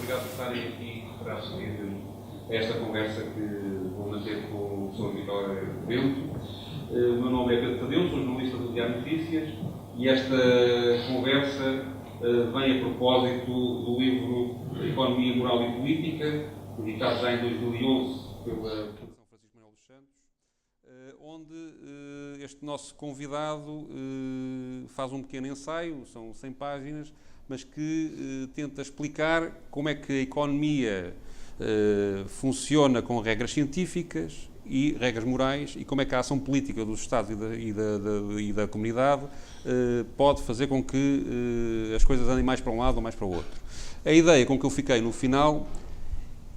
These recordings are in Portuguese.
obrigado por estarem aqui para assistir a esta conversa que vou manter com o professor Vítor Bento. O meu nome é Pedro Tadeu, sou jornalista do Diário Notícias e esta conversa vem a propósito do livro Economia, Moral e Política, publicado já em 2011 pela Fundação Francisco Manuel dos Santos, onde este nosso convidado faz um pequeno ensaio, são 100 páginas, mas que tenta explicar como é que a economia funciona com regras científicas e regras morais e como é que a ação política dos Estados e da comunidade pode fazer com que as coisas andem mais para um lado ou mais para o outro. A ideia com que eu fiquei no final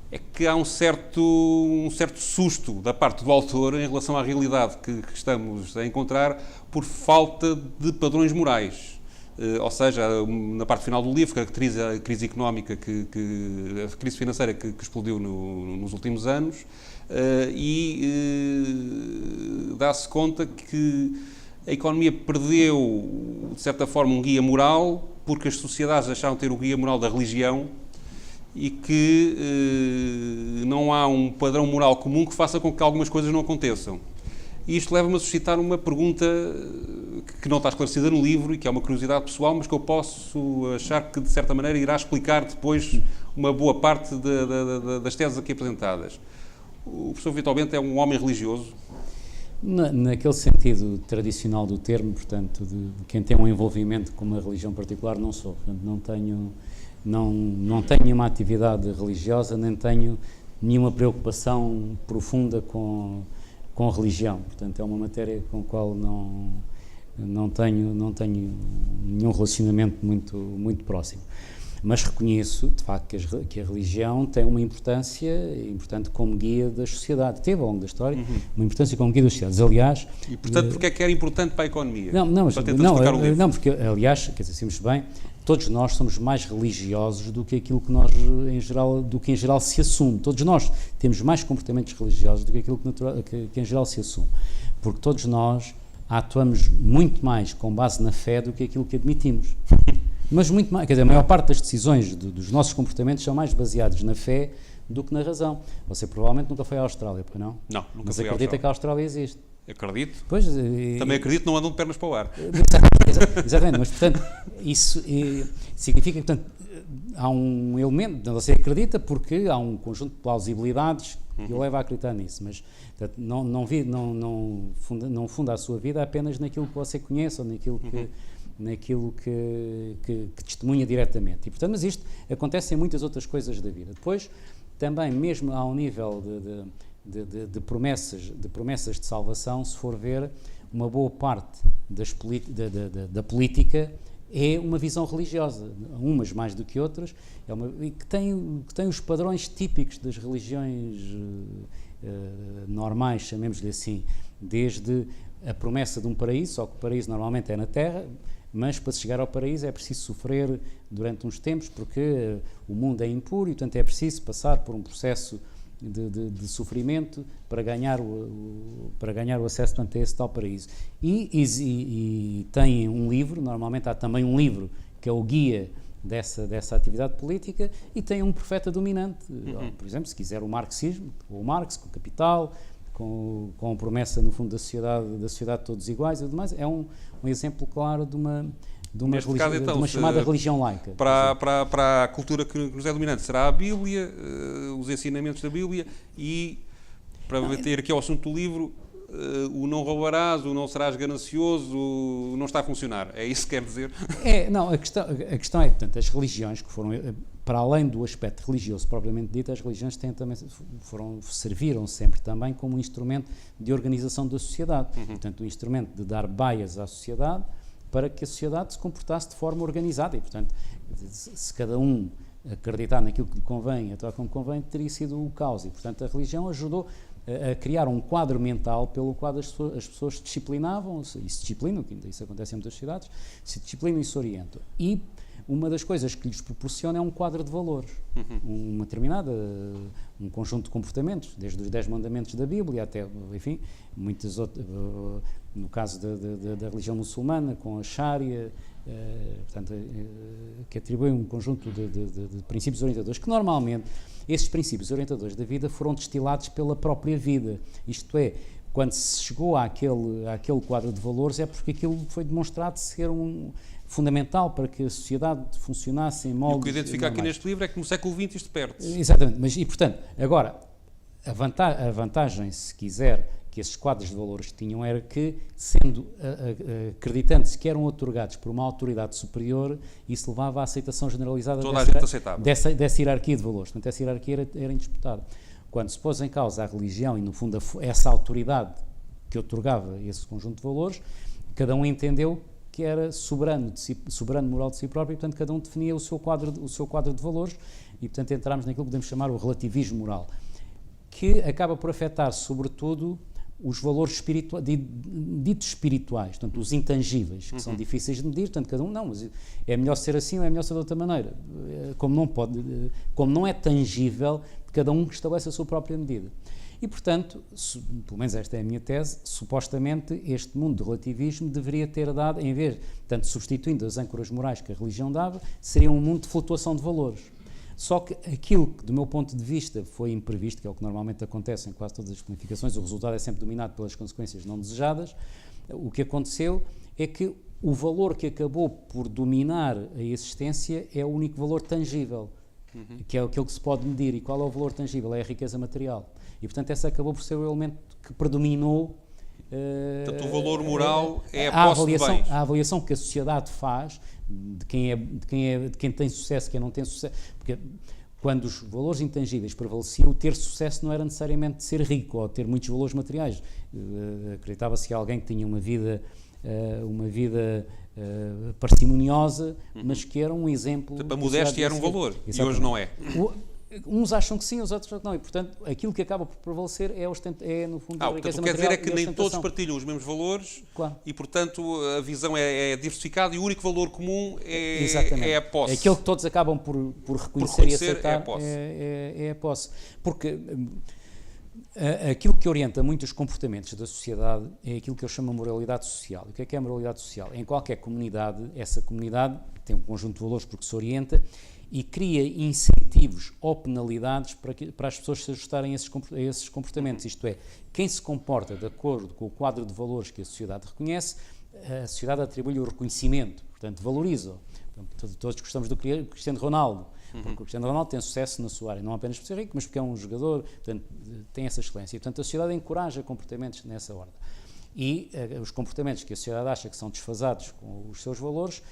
é que há um certo susto da parte do autor em relação à realidade que estamos a encontrar por falta de padrões morais. Ou seja, na parte final do livro, caracteriza a crise económica, a crise financeira que explodiu nos últimos anos e dá-se conta que a economia perdeu, de certa forma, um guia moral, porque as sociedades deixaram de ter o guia moral da religião e que não há um padrão moral comum que faça com que algumas coisas não aconteçam. E isto leva-me a suscitar uma pergunta que não está esclarecida no livro e que é uma curiosidade pessoal, mas que eu posso achar que, de certa maneira, irá explicar depois uma boa parte das teses aqui apresentadas. O professor Vítor Bento é um homem religioso? Naquele sentido tradicional do termo, portanto, de quem tem um envolvimento com uma religião particular, não sou. Portanto, não tenho nenhuma atividade religiosa, nem tenho nenhuma preocupação profunda com a religião. Portanto, é uma matéria com a qual não tenho nenhum relacionamento muito próximo. Mas reconheço, de facto, que a religião tem uma importância importante como guia das sociedades. Teve, ao longo da história, uma importância como guia das sociedades. Aliás... E, portanto, porque é que era importante para a economia? Não, porque, aliás, quer dizer, se bem, todos nós somos mais religiosos do que aquilo que nós, em geral, se assume. Todos nós temos mais comportamentos religiosos do que aquilo que em geral se assume. Porque todos nós atuamos muito mais com base na fé do que aquilo que admitimos. Mas muito mais, quer dizer, a maior parte das decisões dos nossos comportamentos são mais baseados na fé do que na razão. Você provavelmente nunca foi à Austrália, porque não? Não, nunca fui à Austrália. Mas acredita que a Austrália existe? Acredito. Pois, também acredito que não andam de pernas para o ar. Exatamente, mas portanto, isso significa que portanto, há um elemento, você acredita porque há um conjunto de plausibilidades que o leva a acreditar nisso, mas portanto, não funda a sua vida apenas naquilo que você conhece ou naquilo que testemunha diretamente. E, portanto, mas isto acontece em muitas outras coisas da vida. Depois, também, mesmo ao nível de promessas de salvação, se for ver, uma boa parte da política é uma visão religiosa, umas mais do que outras, e que tem os padrões típicos das religiões normais, chamemos-lhe assim, desde a promessa de um paraíso, só que o paraíso normalmente é na Terra, mas para se chegar ao paraíso é preciso sofrer durante uns tempos, porque o mundo é impuro e, portanto, é preciso passar por um processo de sofrimento para ganhar o acesso, portanto, a esse tal paraíso. E tem um livro, normalmente há também um livro que é o guia dessa atividade política, e tem um profeta dominante, por exemplo, se quiser o marxismo, ou o Marx, com o Capital, com a promessa, no fundo, da sociedade todos iguais e tudo mais. É um exemplo claro de uma chamada religião laica. Para a cultura que nos é dominante, será a Bíblia, os ensinamentos da Bíblia, e para ter aqui ao assunto do livro, o não roubarás, o não serás ganancioso, não está a funcionar. É isso que quer dizer? A questão é, portanto, as religiões que foram, para além do aspecto religioso propriamente dito, as religiões serviram sempre também como um instrumento de organização da sociedade. Portanto, um instrumento de dar baias à sociedade para que a sociedade se comportasse de forma organizada e, portanto, se cada um acreditar naquilo que lhe convém, atuar como convém, teria sido o caos. E, portanto, a religião ajudou a criar um quadro mental pelo qual as pessoas se disciplinavam, e se disciplinam, que isso acontece em muitas sociedades, se disciplinam e se orientam. E uma das coisas que lhes proporciona é um quadro de valores, um conjunto de comportamentos, desde os 10 mandamentos da Bíblia até, enfim, muitas outras, no caso da religião muçulmana, com a Sharia, portanto, que atribui um conjunto de princípios orientadores, que normalmente esses princípios orientadores da vida foram destilados pela própria vida, isto é, quando se chegou àquele quadro de valores é porque aquilo foi demonstrado ser fundamental para que a sociedade funcionasse em moldes... E o que identifica aqui neste livro é que no século XX isto perde-se. Exatamente, mas e portanto, agora, a vantagem, se quiser, que esses quadros de valores tinham era que, acreditando-se que eram otorgados por uma autoridade superior, isso levava à aceitação generalizada dessa hierarquia de valores. Portanto, essa hierarquia era indisputada. Quando se pôs em causa a religião e, no fundo, essa autoridade que otorgava esse conjunto de valores, cada um entendeu que era soberano moral de si próprio e, portanto, cada um definia o seu quadro de valores e, portanto, entramos naquilo que podemos chamar o relativismo moral, que acaba por afetar, sobretudo, os valores ditos espirituais, portanto, os intangíveis, que são difíceis de medir, portanto, cada um, não, mas é melhor ser assim ou é melhor ser de outra maneira. Como não é tangível, cada um estabelece a sua própria medida. E, portanto, pelo menos esta é a minha tese, supostamente este mundo do relativismo deveria ter dado, em vez, portanto, substituindo as âncoras morais que a religião dava, seria um mundo de flutuação de valores. Só que aquilo que, do meu ponto de vista, foi imprevisto, que é o que normalmente acontece em quase todas as planificações, o resultado é sempre dominado pelas consequências não desejadas, o que aconteceu é que o valor que acabou por dominar a existência é o único valor tangível, que é aquele que se pode medir. E qual é o valor tangível? É a riqueza material. E, portanto, esse acabou por ser o elemento que predominou. Portanto, o valor moral é a posse de bens. A avaliação que a sociedade faz de quem tem sucesso e quem não tem sucesso. Porque quando os valores intangíveis prevaleciam, ter sucesso não era necessariamente ser rico ou ter muitos valores materiais. Acreditava-se que alguém que tinha uma vida parcimoniosa, mas que era um exemplo... A modéstia era um valor, e hoje não é. Uns acham que sim, os outros não, e portanto aquilo que acaba por prevalecer é no fundo a riqueza material. Quer dizer é que nem todos partilham os mesmos valores, claro. E portanto a visão é diversificada e o único valor comum é a posse. Aquilo que todos acabam por reconhecer e aceitar é a posse. Porque aquilo que orienta muitos comportamentos da sociedade é aquilo que eu chamo de moralidade social. E o que é a moralidade social? Em qualquer comunidade, essa comunidade tem um conjunto de valores porque se orienta e cria incentivos ou penalidades para as pessoas se ajustarem a esses comportamentos. Isto é, quem se comporta de acordo com o quadro de valores que a sociedade reconhece, a sociedade atribui-lhe o reconhecimento, portanto, valoriza-o. Todos gostamos do Cristiano Ronaldo, porque o Cristiano Ronaldo tem sucesso na sua área, não apenas por ser rico, mas porque é um jogador, portanto, tem essa excelência. E, portanto, a sociedade encoraja comportamentos nessa ordem. E os comportamentos que a sociedade acha que são desfasados com os seus valores,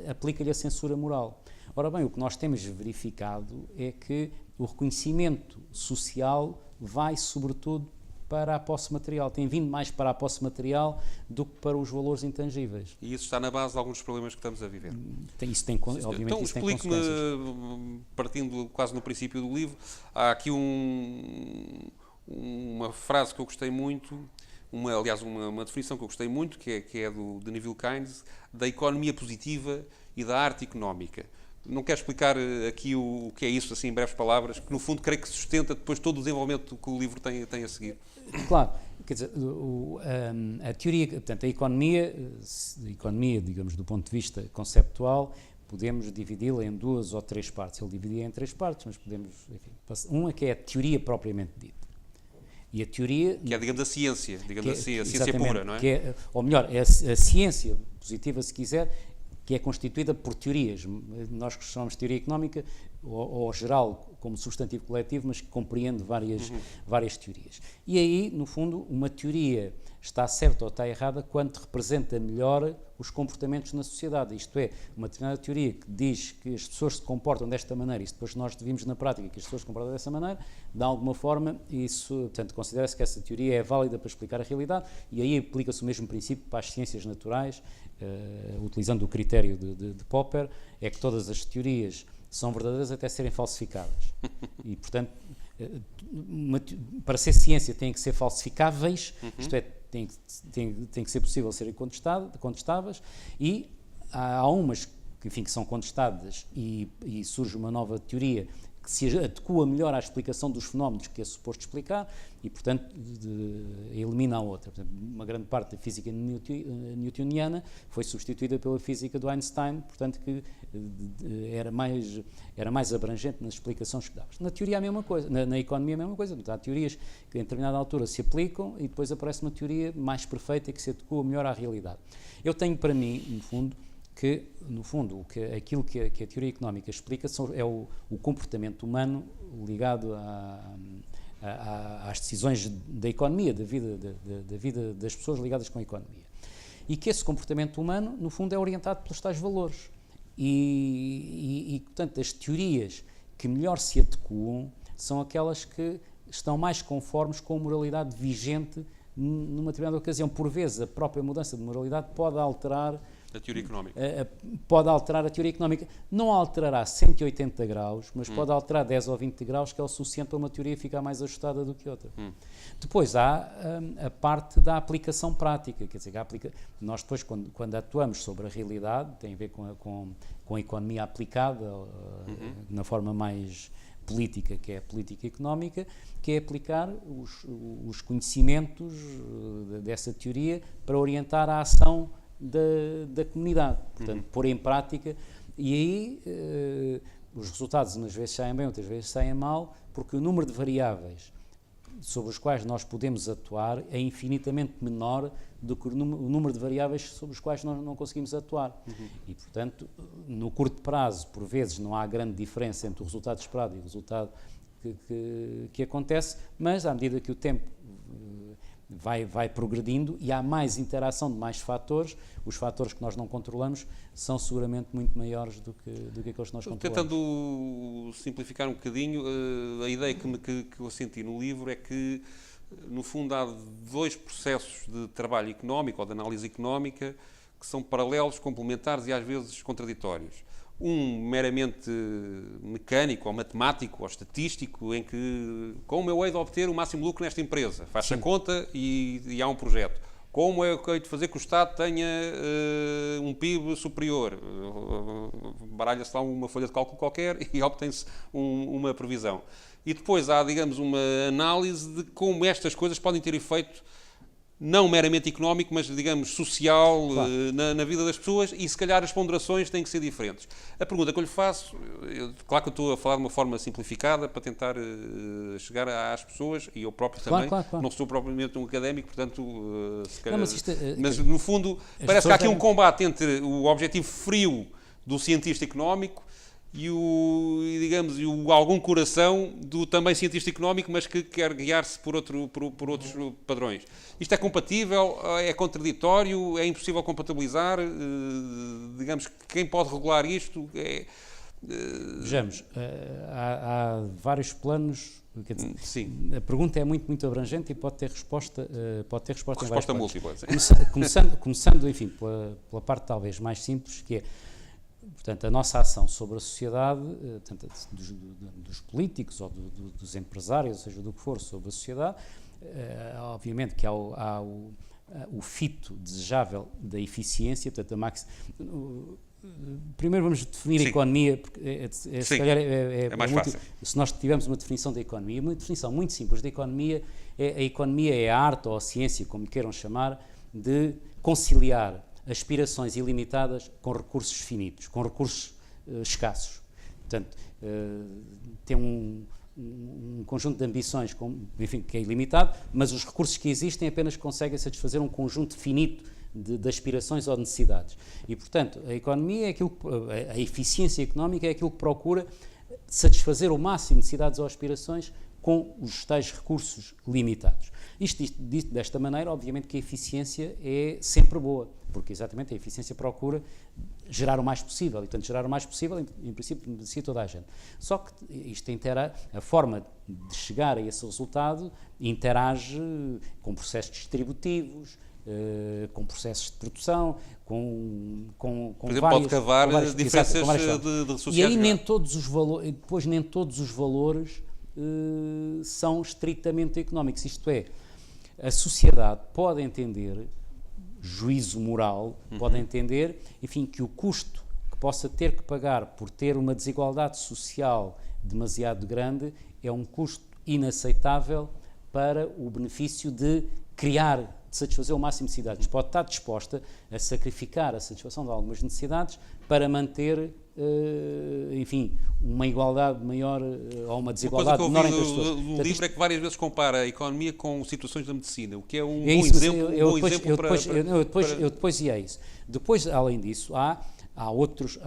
aplica-lhe a censura moral. Ora bem, o que nós temos verificado é que o reconhecimento social vai, sobretudo, para a posse material. Tem vindo mais para a posse material do que para os valores intangíveis. E isso está na base de alguns dos problemas que estamos a viver. Isso tem, obviamente, então, isso tem consequências. Explique-me, partindo quase no princípio do livro, há aqui uma frase que eu gostei muito, aliás, uma definição que eu gostei muito, que é de Neville Keynes, da economia positiva e da arte económica. Não quero explicar aqui o que é isso, assim, em breves palavras, que no fundo creio que sustenta depois todo o desenvolvimento que o livro tem a seguir. Claro, quer dizer, a teoria, portanto, a economia, digamos, do ponto de vista conceptual, podemos dividi-la em 2 ou 3 partes. Ele dividia em 3 partes, mas podemos, enfim, uma que é a teoria propriamente dita. E a teoria... Que é, digamos, a ciência, a ciência pura, não é? Ou melhor, é a ciência positiva, se quiser, que é constituída por teorias. Nós chamamos de teoria económica, ou geral, como substantivo coletivo, mas que compreende várias teorias. E aí, no fundo, uma teoria está certa ou está errada quando representa melhor os comportamentos na sociedade. Isto é, uma determinada teoria que diz que as pessoas se comportam desta maneira e depois nós devemos na prática que as pessoas se comportam dessa maneira, de alguma forma, isso, portanto, considera-se que essa teoria é válida para explicar a realidade e aí aplica-se o mesmo princípio para as ciências naturais, utilizando o critério de Popper, é que todas as teorias são verdadeiras até serem falsificadas. E, portanto, para ser ciência têm que ser falsificáveis, isto é, tem que ser possível serem contestáveis, e há umas enfim, que são contestadas e surge uma nova teoria que se adequa melhor à explicação dos fenómenos que é suposto explicar e, portanto, elimina a outra. Portanto, uma grande parte da física newtoniana foi substituída pela física do Einstein, portanto, que era mais abrangente nas explicações que dava. Na teoria a mesma coisa, na economia a mesma coisa. Portanto, há teorias que em determinada altura se aplicam e depois aparece uma teoria mais perfeita que se adequa melhor à realidade. Eu tenho para mim, no fundo, aquilo que a teoria económica explica é o comportamento humano ligado às decisões da economia, da vida das pessoas ligadas com a economia. E que esse comportamento humano, no fundo, é orientado pelos tais valores. Portanto, as teorias que melhor se adequam são aquelas que estão mais conformes com a moralidade vigente numa determinada ocasião. Por vezes, a própria mudança de moralidade pode alterar a teoria económica. Pode alterar a teoria económica. Não alterará 180 graus, mas pode alterar 10 ou 20 graus, que é o suficiente para uma teoria ficar mais ajustada do que outra. Depois há a parte da aplicação prática, quer dizer, nós depois, quando atuamos sobre a realidade, tem a ver com a economia aplicada, na forma mais política, que é a política económica, que é aplicar os conhecimentos dessa teoria para orientar a ação da comunidade, portanto, pôr em prática, e aí os resultados umas vezes saem bem, outras vezes saem mal, porque o número de variáveis sobre os quais nós podemos atuar é infinitamente menor do que o número de variáveis sobre os quais nós não conseguimos atuar. E, portanto, no curto prazo, por vezes, não há grande diferença entre o resultado esperado e o resultado que acontece, mas à medida que o tempo vai progredindo e há mais interação de mais fatores, os fatores que nós não controlamos são seguramente muito maiores do que aqueles que nós controlamos. Tentando simplificar um bocadinho, a ideia que eu senti no livro é que, no fundo, há dois processos de trabalho económico ou de análise económica que são paralelos, complementares e às vezes contraditórios. Um meramente mecânico, ou matemático, ou estatístico, em que como eu hei de obter o máximo lucro nesta empresa? Faz-se a conta e há um projeto. Como é que eu hei de fazer que o Estado tenha um PIB superior? Baralha-se lá uma folha de cálculo qualquer e obtém-se uma previsão. E depois há, digamos, uma análise de como estas coisas podem ter efeito não meramente económico, mas, digamos, social, claro, na vida das pessoas, e se calhar as ponderações têm que ser diferentes. A pergunta que eu lhe faço, claro que eu estou a falar de uma forma simplificada para tentar chegar às pessoas, e eu próprio também, claro. Não sou propriamente um académico, portanto, se calhar, não, mas no fundo, parece que há aqui um combate entre o objetivo frio do cientista económico e algum coração do também cientista económico, mas que quer guiar-se por outros padrões. Isto é compatível? É contraditório? É impossível compatibilizar? Digamos, quem pode regular isto? Vejamos, há vários planos. Quer dizer, sim. A pergunta é muito abrangente e pode ter resposta múltipla. Começando, enfim, pela parte talvez mais simples, que é, portanto, a nossa ação sobre a sociedade, tanto dos políticos ou dos empresários, ou seja, do que for, sobre a sociedade, obviamente que há o fito desejável da eficiência, portanto, primeiro vamos definir a economia, porque se calhar é mais fácil. Se nós tivermos uma definição da economia, uma definição muito simples da economia, a economia é a arte ou a ciência, como queiram chamar, de conciliar aspirações ilimitadas com recursos finitos, com recursos escassos. Portanto, tem um conjunto de ambições, enfim, que é ilimitado, mas os recursos que existem apenas conseguem satisfazer um conjunto finito de aspirações ou necessidades. E, portanto, a economia é a eficiência económica é aquilo que procura satisfazer o máximo de necessidades ou aspirações com os tais recursos limitados. Isto dito desta maneira, obviamente que a eficiência é sempre boa, porque exatamente a eficiência procura gerar o mais possível, e portanto gerar o mais possível, em princípio, beneficia toda a gente. Só que isto a forma de chegar a esse resultado interage com processos distributivos, com processos de produção, com por exemplo, pode cavar diferenças de sociedade. E aí nem todos os valores são estritamente económicos, isto é, a sociedade pode entender, juízo moral, pode entender, enfim, que o custo que possa ter que pagar por ter uma desigualdade social demasiado grande é um custo inaceitável para o benefício de criar, de satisfazer o máximo de necessidades. Pode estar disposta a sacrificar a satisfação de algumas necessidades para manter, enfim, uma igualdade maior ou uma desigualdade menor entre as pessoas. O Portanto, livro é que várias vezes compara a economia com situações da medicina, o que é um é bom isso, exemplo, eu depois ia a isso. Depois, além disso, há outros,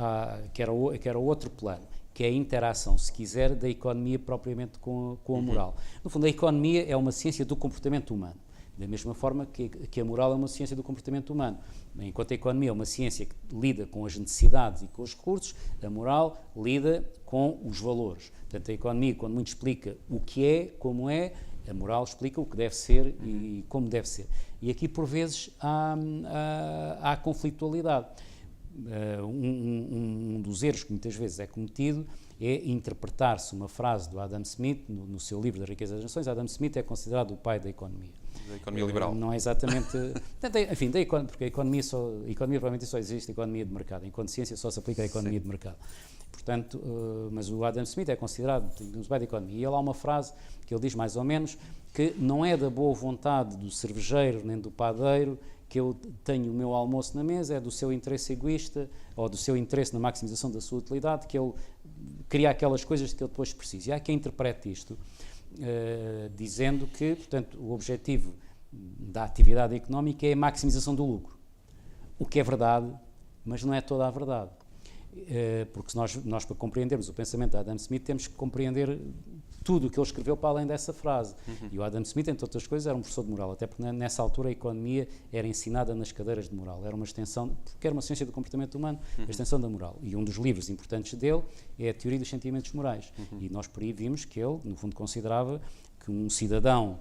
que era outro plano, que é a interação, se quiser, da economia propriamente com a moral. No fundo, a economia é uma ciência do comportamento humano, da mesma forma que a moral é uma ciência do comportamento humano. Enquanto a economia é uma ciência que lida com as necessidades e com os recursos, a moral lida com os valores. Portanto, a economia, quando muito explica o que é, como é, a moral explica o que deve ser e como deve ser. E aqui, por vezes, há conflitualidade. Um dos erros que muitas vezes é cometido é interpretar-se uma frase do Adam Smith, no seu livro da Riqueza das Nações. Adam Smith é considerado o pai da economia. Da economia liberal. Não é exatamente... Enfim, porque a economia provavelmente só existe a economia de mercado, enquanto ciência só se aplica à economia de mercado. Portanto, mas o Adam Smith é considerado o pai da economia. E ele há uma frase que ele diz mais ou menos que não é da boa vontade do cervejeiro nem do padeiro que eu tenho o meu almoço na mesa, é do seu interesse egoísta ou do seu interesse na maximização da sua utilidade que ele cria aquelas coisas que ele depois precisa. E há quem interprete isto dizendo que, portanto, o objetivo da atividade económica é a maximização do lucro. O que é verdade, mas não é toda a verdade. Porque nós para compreendermos o pensamento de Adam Smith temos que compreender tudo o que ele escreveu para além dessa frase. E o Adam Smith, entre outras coisas, era um professor de moral, até porque nessa altura a economia era ensinada nas cadeiras de moral, era uma extensão, porque era uma ciência do comportamento humano, a extensão da moral. E um dos livros importantes dele é a Teoria dos Sentimentos Morais. E nós por aí vimos que ele, no fundo, considerava que um cidadão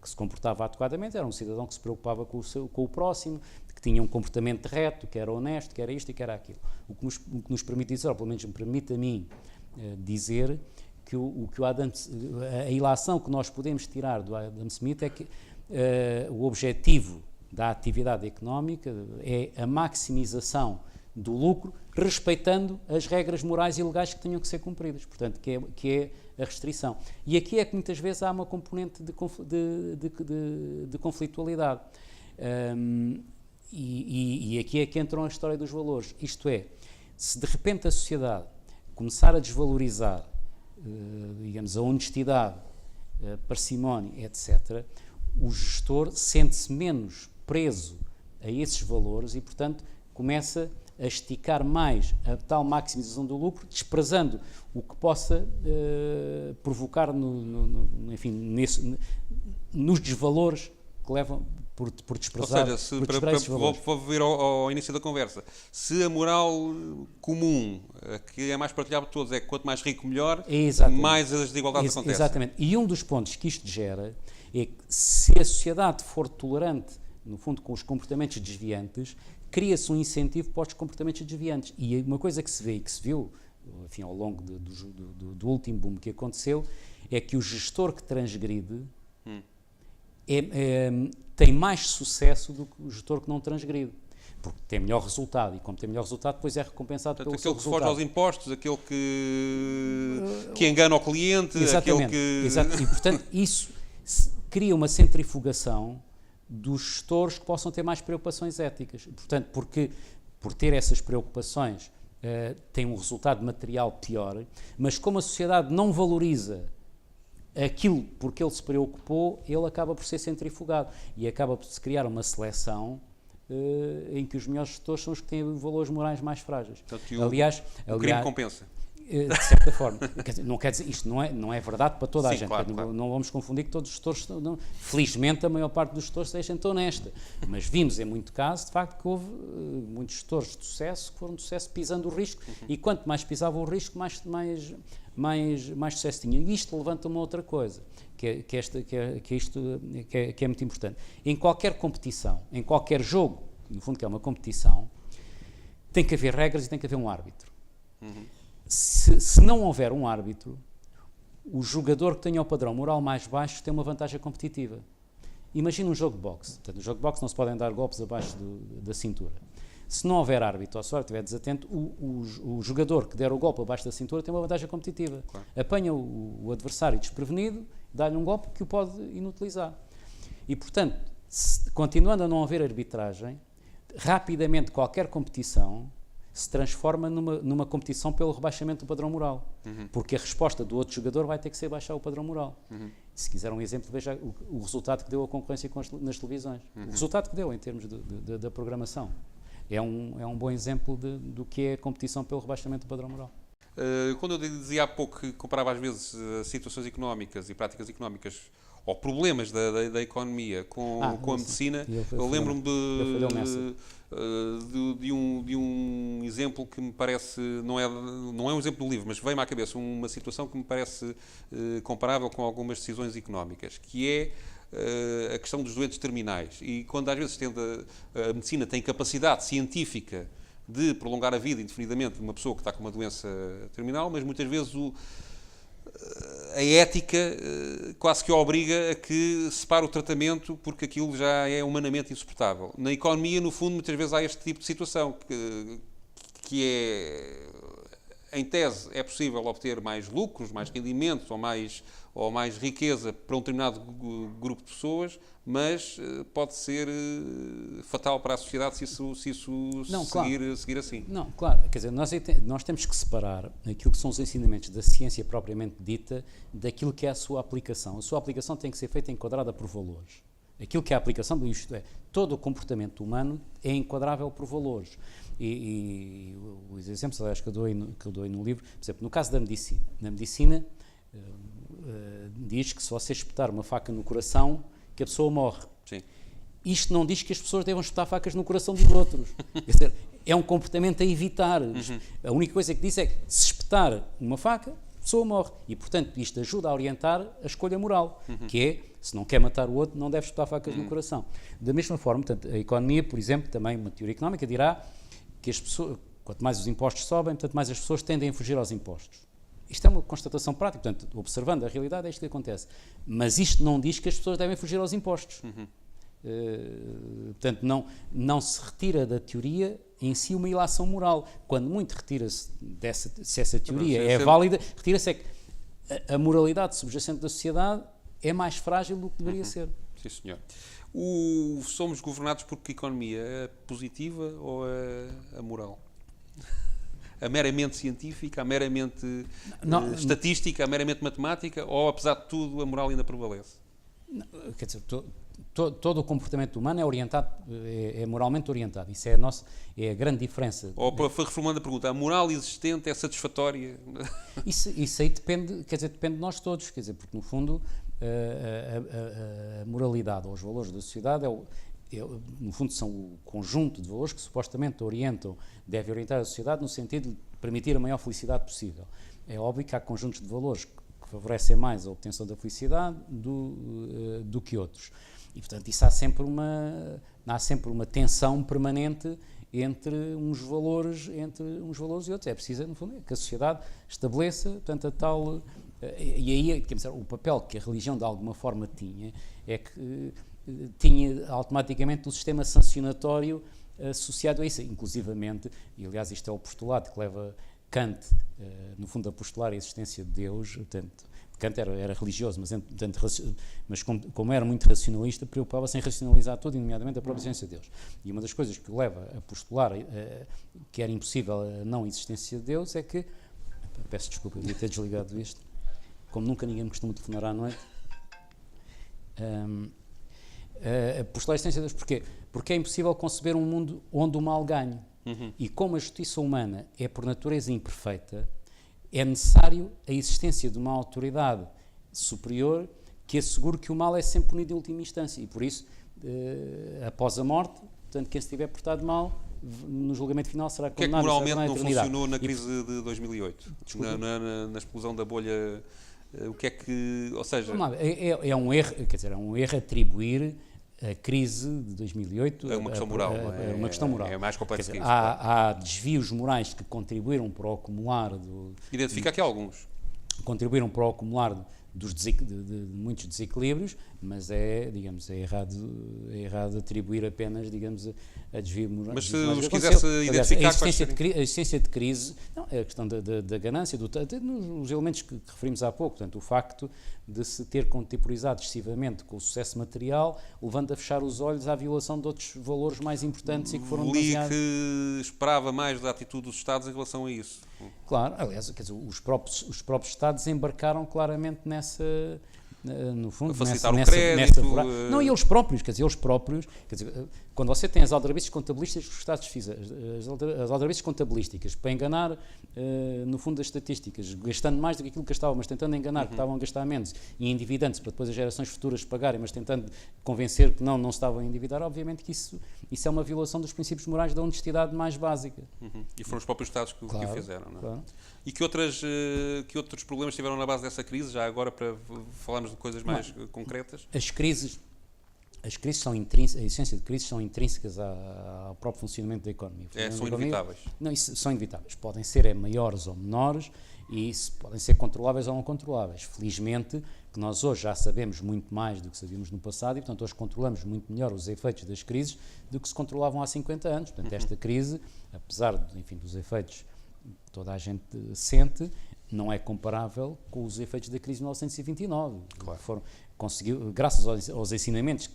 que se comportava adequadamente era um cidadão que se preocupava com o próximo, que tinha um comportamento reto, que era honesto, que era isto e que era aquilo. O que nos permite dizer, ou pelo menos me permite a mim dizer, que a ilação que nós podemos tirar do Adam Smith é que o objetivo da atividade económica é a maximização do lucro, respeitando as regras morais e legais que tenham que ser cumpridas, portanto, que é a restrição. E aqui é que muitas vezes há uma componente de conflitualidade. E aqui é que entra a história dos valores. Isto é, se de repente a sociedade começar a desvalorizar digamos, a honestidade, a parcimónia, etc., o gestor sente-se menos preso a esses valores e, portanto, começa a esticar mais a tal maximização do lucro, desprezando o que possa provocar enfim, nos desvalores que levam por desprezar. Ou seja, vou ver ao início da conversa, se a moral comum, que é mais partilhada por todos, é que quanto mais rico melhor, mais as desigualdades acontecem. Exatamente. E um dos pontos que isto gera é que se a sociedade for tolerante, no fundo, com os comportamentos desviantes, cria-se um incentivo para os comportamentos desviantes. E uma coisa que se vê e que se viu, enfim, ao longo do último boom que aconteceu, é que o gestor que transgride tem mais sucesso do que o gestor que não transgride, porque tem melhor resultado, e como tem melhor resultado, depois é recompensado pelo seu resultado. Aquele que foge aos impostos, aquele que engana o cliente, exatamente, aquele que... E, portanto, isso cria uma centrifugação dos gestores que possam ter mais preocupações éticas. Portanto, porque por ter essas preocupações tem um resultado material pior, mas como a sociedade não valoriza aquilo porque ele se preocupou, ele acaba por ser centrifugado e acaba por se criar uma seleção em que os melhores gestores são os que têm valores morais mais frágeis. Portanto, aliás, o crime compensa. De certa forma. Não quer dizer, isto não é verdade para toda a gente. Claro. Não vamos confundir que todos os gestores, felizmente a maior parte dos gestores seja tão honesta, mas vimos em muito caso, de facto, que houve muitos gestores de sucesso que foram de sucesso pisando o risco, e quanto mais pisavam o risco, mais sucesso tinham. E isto levanta uma outra coisa, que é muito importante. Em qualquer competição, em qualquer jogo, no fundo que é uma competição, tem que haver regras e tem que haver um árbitro. Se não houver um árbitro, o jogador que tenha o padrão moral mais baixo tem uma vantagem competitiva. Imagina um jogo de boxe. Portanto, no jogo de boxe não se podem dar golpes abaixo da cintura. Se não houver árbitro, ou se estiver desatento, o jogador que der o golpe abaixo da cintura tem uma vantagem competitiva. Claro. Apanha o adversário desprevenido, dá-lhe um golpe que o pode inutilizar. E, portanto, continuando a não haver arbitragem, rapidamente qualquer competição se transforma numa competição pelo rebaixamento do padrão moral. Porque a resposta do outro jogador vai ter que ser baixar o padrão moral. Se quiser um exemplo, veja o resultado que deu a concorrência nas televisões. O resultado que deu em termos da programação. É um bom exemplo do que é a competição pelo rebaixamento do padrão moral. Quando eu dizia há pouco que comparava às vezes situações económicas e práticas económicas ou problemas da economia com a medicina, eu lembro-me de um exemplo que me parece, não é um exemplo do livro, mas veio-me à cabeça uma situação que me parece comparável com algumas decisões económicas, que é a questão dos doentes terminais. E quando às vezes a medicina tem capacidade científica de prolongar a vida indefinidamente de uma pessoa que está com uma doença terminal, mas muitas vezes a ética quase que o obriga a que separe o tratamento porque aquilo já é humanamente insuportável. Na economia, no fundo, muitas vezes há este tipo de situação que é, em tese, é possível obter mais lucros, mais rendimentos ou mais riqueza para um determinado grupo de pessoas, mas pode ser fatal para a sociedade se isso seguir assim. Não, claro. Quer dizer, nós temos que separar aquilo que são os ensinamentos da ciência propriamente dita daquilo que é a sua aplicação. A sua aplicação tem que ser feita enquadrada por valores. Aquilo que é a aplicação, isto é, todo o comportamento humano é enquadrável por valores. E os exemplos, aliás, que eu dou no livro, por exemplo, no caso da medicina. Na medicina, diz que se você espetar uma faca no coração, que a pessoa morre. Sim. Isto não diz que as pessoas devam espetar facas no coração dos outros. Quer dizer, é um comportamento a evitar. A única coisa que diz é que se espetar uma faca, a pessoa morre. E, portanto, isto ajuda a orientar a escolha moral, que é, se não quer matar o outro, não deve espetar facas no coração. Da mesma forma, portanto, a economia, por exemplo, também uma teoria económica dirá que as pessoas, quanto mais os impostos sobem, tanto mais as pessoas tendem a fugir aos impostos. Isto é uma constatação prática, portanto, observando a realidade é isto que acontece. Mas isto não diz que as pessoas devem fugir aos impostos. Portanto, não se retira da teoria em si uma ilação moral. Quando muito retira-se se essa teoria é válida, retira-se é que a moralidade subjacente da sociedade é mais frágil do que deveria ser. Sim, senhor. Somos governados por que economia? A positiva ou a moral? A meramente científica, a meramente estatística, a meramente matemática, ou, apesar de tudo, a moral ainda prevalece? Quer dizer, todo o comportamento humano é orientado, é moralmente orientado. Isso é a grande diferença. Ou, reformulando a pergunta, a moral existente é satisfatória? Isso aí depende de nós todos, quer dizer, porque, no fundo, a moralidade ou os valores da sociedade no fundo, são o conjunto de valores que supostamente devem orientar a sociedade no sentido de permitir a maior felicidade possível. É óbvio que há conjuntos de valores que favorecem mais a obtenção da felicidade do que outros. E, portanto, isso há sempre uma tensão permanente entre uns valores e outros. É preciso, no fundo, que a sociedade estabeleça, portanto, a tal... E aí, quer dizer, o papel que a religião, de alguma forma, tinha, é que tinha automaticamente um sistema sancionatório associado a isso, inclusivamente, e aliás isto é o postulado que leva Kant, no fundo, a postular a existência de Deus. Portanto, Kant era religioso, mas como era muito racionalista, preocupava-se em racionalizar tudo, nomeadamente a própria existência de Deus. E uma das coisas que o leva a postular que era impossível a não existência de Deus é que, peço desculpa, eu devia ter desligado isto, como nunca ninguém me costuma telefonar à noite, postular a existência de Deus. Porquê? Porque é impossível conceber um mundo onde o mal ganhe. E como a justiça humana é por natureza imperfeita, é necessário a existência de uma autoridade superior que assegure que o mal é sempre punido em última instância. E por isso, após a morte, portanto, quem se tiver portado mal, no julgamento final será condenado. O que é que moralmente não funcionou na crise de 2008? Na explosão da bolha? O que é que... Ou seja... É um erro, quer dizer, é um erro atribuir a crise de 2008 é uma questão moral. É uma questão moral. É mais complexo que isso. Há desvios morais que contribuíram para o acumular Identifica aqui alguns. Contribuíram para o acumular de muitos desequilíbrios, mas digamos, é errado atribuir apenas, digamos, a desvio moral. Mas se os quisesse identificar... A existência de crise, não, é a questão da ganância, os elementos que referimos há pouco, portanto, o facto de se ter contemporizado excessivamente com o sucesso material, levando a fechar os olhos à violação de outros valores mais importantes e que foram demasiado... que esperava mais da atitude dos Estados em relação a isso. Claro, aliás, quer dizer, os próprios Estados embarcaram claramente no fundo, facilitar o crédito... Não, e eles próprios, quer dizer, quando você tem as aldrabices contabilísticas que os Estados fizeram, as aldrabices contabilísticas, para enganar, no fundo, as estatísticas, gastando mais do que aquilo que gastavam, mas tentando enganar que estavam a gastar menos e endividando-se para depois as gerações futuras pagarem, mas tentando convencer que não se estavam a endividar, obviamente que isso é uma violação dos princípios morais da honestidade mais básica. E foram os próprios Estados que o fizeram, não é? Claro. E que outros problemas tiveram na base dessa crise, já agora para falarmos de coisas mais concretas? As crises são intrínsecas, a essência de crises são intrínsecas ao próprio funcionamento da economia. São inevitáveis? Não, isso são inevitáveis. Podem ser maiores ou menores e podem ser controláveis ou não controláveis. Felizmente, que nós hoje já sabemos muito mais do que sabíamos no passado e, portanto, hoje controlamos muito melhor os efeitos das crises do que se controlavam há 50 anos. Portanto, esta crise, apesar dos efeitos que toda a gente sente, não é comparável com os efeitos da crise de 1929. Claro. Graças aos ensinamentos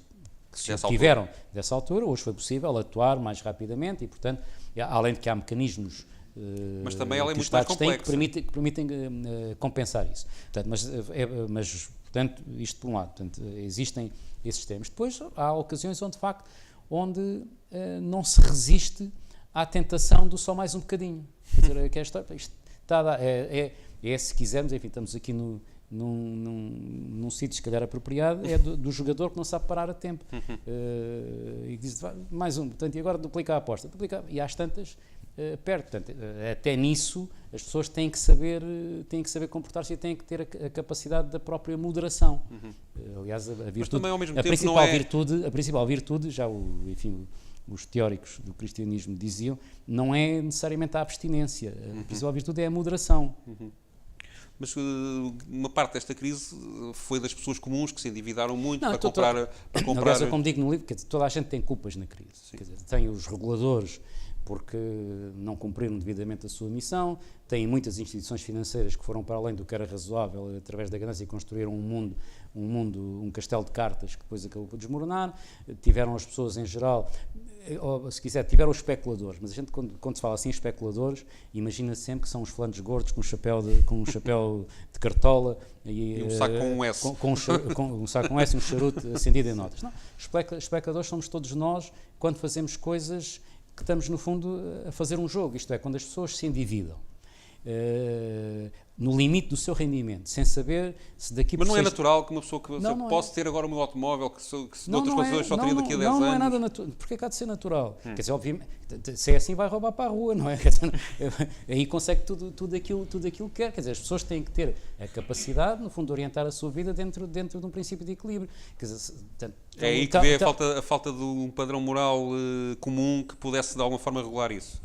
que se tiveram dessa altura, hoje foi possível atuar mais rapidamente e, portanto, além de que há mecanismos mas também ela é que os muito mais Estados têm complexa. que permitem compensar isso. Portanto, portanto, isto por um lado, portanto, existem esses temas. Depois há ocasiões onde, de facto, não se resiste à tentação do só mais um bocadinho. Quer dizer, que isto se quisermos, enfim, estamos aqui num sítio, se calhar, apropriado, é do jogador que não sabe parar a tempo. E diz, mais um, portanto, e agora duplica a aposta. E às tantas, perto. Portanto, até nisso, as pessoas têm que saber comportar-se e têm que ter a capacidade da própria moderação. Aliás, a virtude, mas também, ao mesmo tempo, a principal virtude, já os teóricos do cristianismo diziam, não é necessariamente a abstinência. A principal virtude é a moderação. Mas uma parte desta crise foi das pessoas comuns que se endividaram muito para comprar... Aliás, eu como digo no livro, quer dizer, toda a gente tem culpas na crise. Quer dizer, tem os reguladores porque não cumpriram devidamente a sua missão, têm muitas instituições financeiras que foram para além do que era razoável através da ganância e construíram um castelo de cartas que depois acabou por desmoronar, tiveram as pessoas em geral, ou, se quiser, tiveram os especuladores, mas a gente quando se fala assim especuladores, imagina sempre que são os flancos gordos com um chapéu de cartola e um saco com um S. Um saco com um S e um charuto acendido em notas. Não, especuladores somos todos nós quando fazemos coisas que estamos, no fundo, a fazer um jogo, isto é, quando as pessoas se endividam no limite do seu rendimento, sem saber se daqui por Mas não é natural que uma pessoa que possa ter agora o meu automóvel que de outras pessoas só teria daqui a 10 anos? Não é nada natural. Porque é que há de ser natural? Quer dizer, obviamente, se é assim vai roubar para a rua, não é? Quer dizer, aí consegue tudo aquilo que quer. Quer dizer, as pessoas têm que ter a capacidade, no fundo, de orientar a sua vida dentro de um princípio de equilíbrio. Quer dizer, é aí que vê a falta de um padrão moral comum que pudesse de alguma forma regular isso.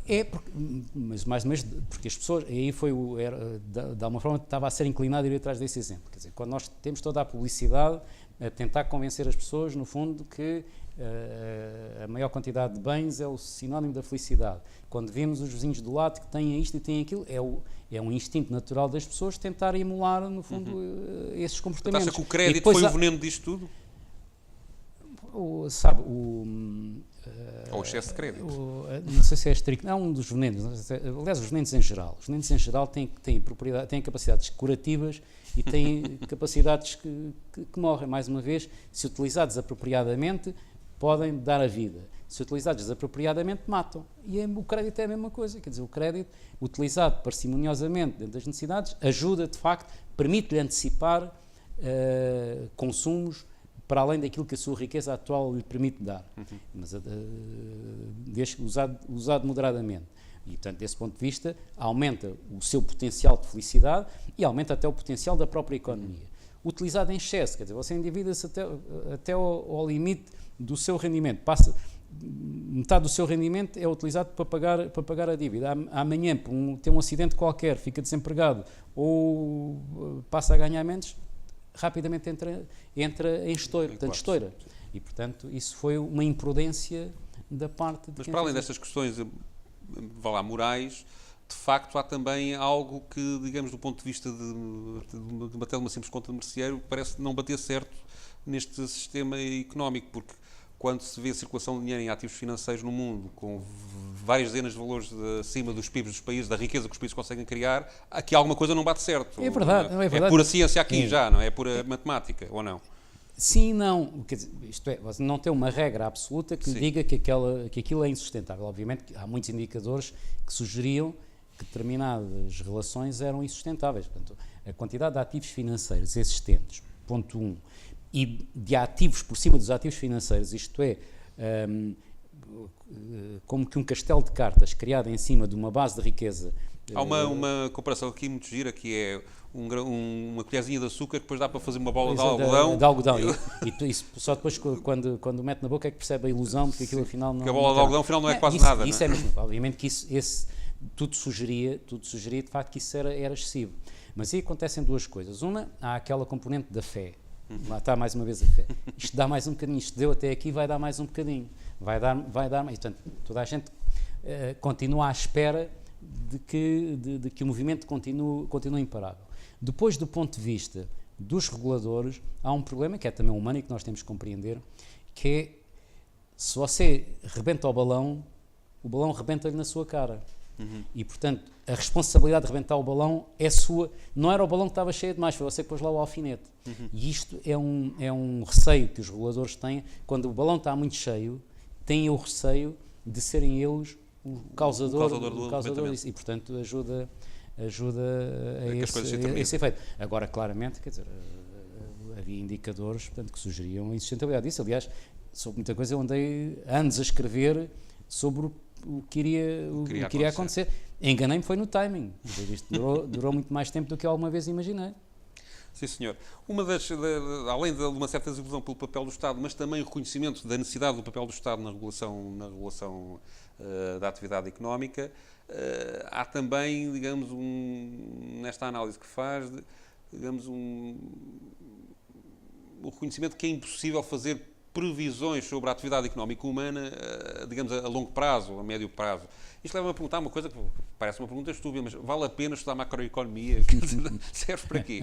Mas mais ou menos, porque as pessoas, aí de alguma forma estava a ser inclinado a ir atrás desse exemplo. Quer dizer, quando nós temos toda a publicidade a tentar convencer as pessoas, no fundo, que a maior quantidade de bens é o sinónimo da felicidade. Quando vemos os vizinhos do lado que têm isto e têm aquilo, é um instinto natural das pessoas tentar emular, no fundo, esses comportamentos. Mas acha que o crédito foi o veneno disto tudo? Ou o excesso de crédito. Não sei se é estricto, é um dos venenos. Aliás, os venenos em geral. Os venenos em geral têm capacidades curativas e têm capacidades que morrem. Mais uma vez, se utilizados apropriadamente, podem dar a vida. Se utilizados desapropriadamente, matam. E o crédito é a mesma coisa. Quer dizer, o crédito, utilizado parcimoniosamente dentro das necessidades, ajuda, de facto, permite-lhe antecipar consumos para além daquilo que a sua riqueza atual lhe permite dar, mas desde que usado moderadamente. E, portanto, desse ponto de vista, aumenta o seu potencial de felicidade e aumenta até o potencial da própria economia. Utilizado em excesso, quer dizer, você endivida-se até ao limite do seu rendimento. Metade do seu rendimento é utilizado para pagar a dívida. Amanhã, tem um acidente qualquer, fica desempregado ou passa a ganhar menos, rapidamente entra em estouro, portanto estoura. E, portanto, isso foi uma imprudência da parte de Mas quem para além fez destas questões, vá lá, morais, de facto há também algo que, digamos, do ponto de vista de bater uma simples conta de merceeiro, parece não bater certo neste sistema económico, porque quando se vê a circulação de dinheiro em ativos financeiros no mundo, com várias dezenas de valores acima dos PIBs dos países, da riqueza que os países conseguem criar, aqui alguma coisa não bate certo. É verdade, é verdade. É pura ciência aqui já, não é? É pura matemática, ou não? Sim e não. Quer dizer, isto é, você não tem uma regra absoluta que lhe diga que aquilo é insustentável. Obviamente que há muitos indicadores que sugeriam que determinadas relações eram insustentáveis. Portanto, a quantidade de ativos financeiros existentes, ponto 1, e de ativos por cima dos ativos financeiros, isto é, como que um castelo de cartas criado em cima de uma base de riqueza. Há uma comparação aqui muito gira, que é uma colherzinha de açúcar que depois dá para fazer uma bola de algodão. De algodão. E isso só depois, quando mete na boca, é que percebe a ilusão, porque aquilo afinal não... Porque a bola de algodão afinal não é quase isso, nada. Isso não é? É mesmo. Obviamente que tudo sugeria de facto que isso era excessivo. Mas aí acontecem duas coisas. Uma, há aquela componente da fé. Lá está mais uma vez a fé. Isto dá mais um bocadinho, isto deu até aqui, vai dar mais um bocadinho. Vai dar mais. Portanto, toda a gente continua à espera de que o movimento continue imparável. Depois, do ponto de vista dos reguladores, há um problema que é também humano e que nós temos que compreender, que é, se você rebenta o balão rebenta-lhe na sua cara. E, portanto, a responsabilidade de rebentar o balão é sua. Não era o balão que estava cheio demais, foi você que pôs lá o alfinete. E isto é um receio que os reguladores têm. Quando o balão está muito cheio, têm o receio de serem eles o causador disso. E, portanto, ajuda a esse efeito. Agora, claramente, quer dizer, havia indicadores, portanto, que sugeriam a insustentávelidade disso. Aliás, sobre muita coisa eu andei anos a escrever sobre o que iria acontecer. Enganei-me foi no timing. Isto durou muito mais tempo do que eu alguma vez imaginei. Sim, senhor. Além de uma certa desilusão pelo papel do Estado, mas também o reconhecimento da necessidade do papel do Estado na regulação da atividade económica, há também, digamos, nesta análise que faz, digamos, o reconhecimento que é impossível fazer previsões sobre a atividade económica humana, digamos, a longo prazo, a médio prazo. Isto leva-me a perguntar uma coisa que parece uma pergunta estúpida, mas vale a pena estudar macroeconomia? Serve para quê?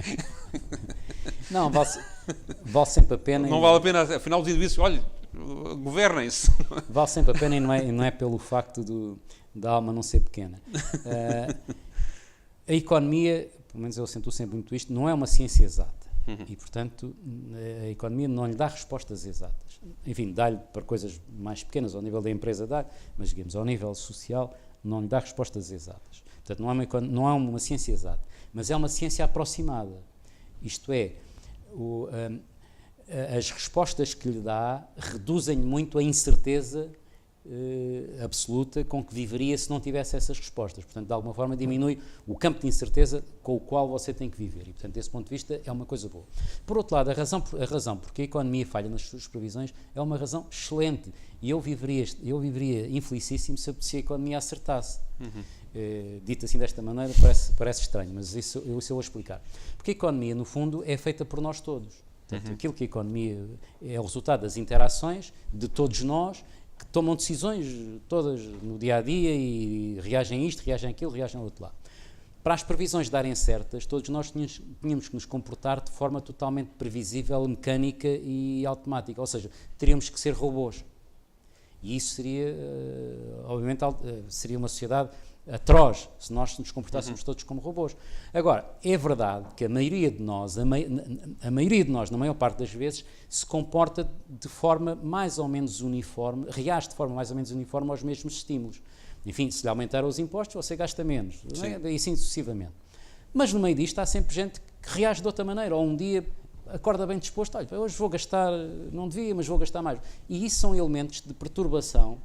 Não, vale sempre a pena. Não vale a pena, afinal, dizer isso, olha, governem-se. Vale sempre a pena e não é pelo facto da alma não ser pequena. A economia, pelo menos eu acentuo sempre muito isto, não é uma ciência exata. E, portanto, a economia não lhe dá respostas exatas. Enfim, dá-lhe para coisas mais pequenas, ao nível da empresa dá, mas, digamos, ao nível social, não lhe dá respostas exatas. Portanto, não é uma ciência exata, mas é uma ciência aproximada. Isto é, as respostas que lhe dá reduzem muito a incerteza absoluta com que viveria se não tivesse essas respostas. Portanto, de alguma forma diminui o campo de incerteza com o qual você tem que viver. E, portanto, desse ponto de vista, é uma coisa boa. Por outro lado, a razão porque a economia falha nas suas previsões é uma razão excelente. E eu viveria infelicíssimo se a economia acertasse. Dito assim desta maneira, parece estranho, mas isso eu vou explicar. Porque a economia, no fundo, é feita por nós todos. Portanto, aquilo que a economia é o resultado das interações de todos nós, que tomam decisões todas no dia-a-dia e reagem a isto, reagem àquilo, reagem ao outro lado. Para as previsões darem certas, todos nós tínhamos que nos comportar de forma totalmente previsível, mecânica e automática, ou seja, teríamos que ser robôs. E isso seria, obviamente, seria uma sociedade atroz se nós nos comportássemos todos como robôs. Agora, é verdade que a maioria de nós, na maior parte das vezes, se comporta de forma mais ou menos uniforme, reage de forma mais ou menos uniforme aos mesmos estímulos. Enfim, se lhe aumentar os impostos, você gasta menos, não é? E assim sucessivamente. Mas no meio disto há sempre gente que reage de outra maneira, ou um dia acorda bem disposto, olha, hoje vou gastar, não devia, mas vou gastar mais. E isso são elementos de perturbação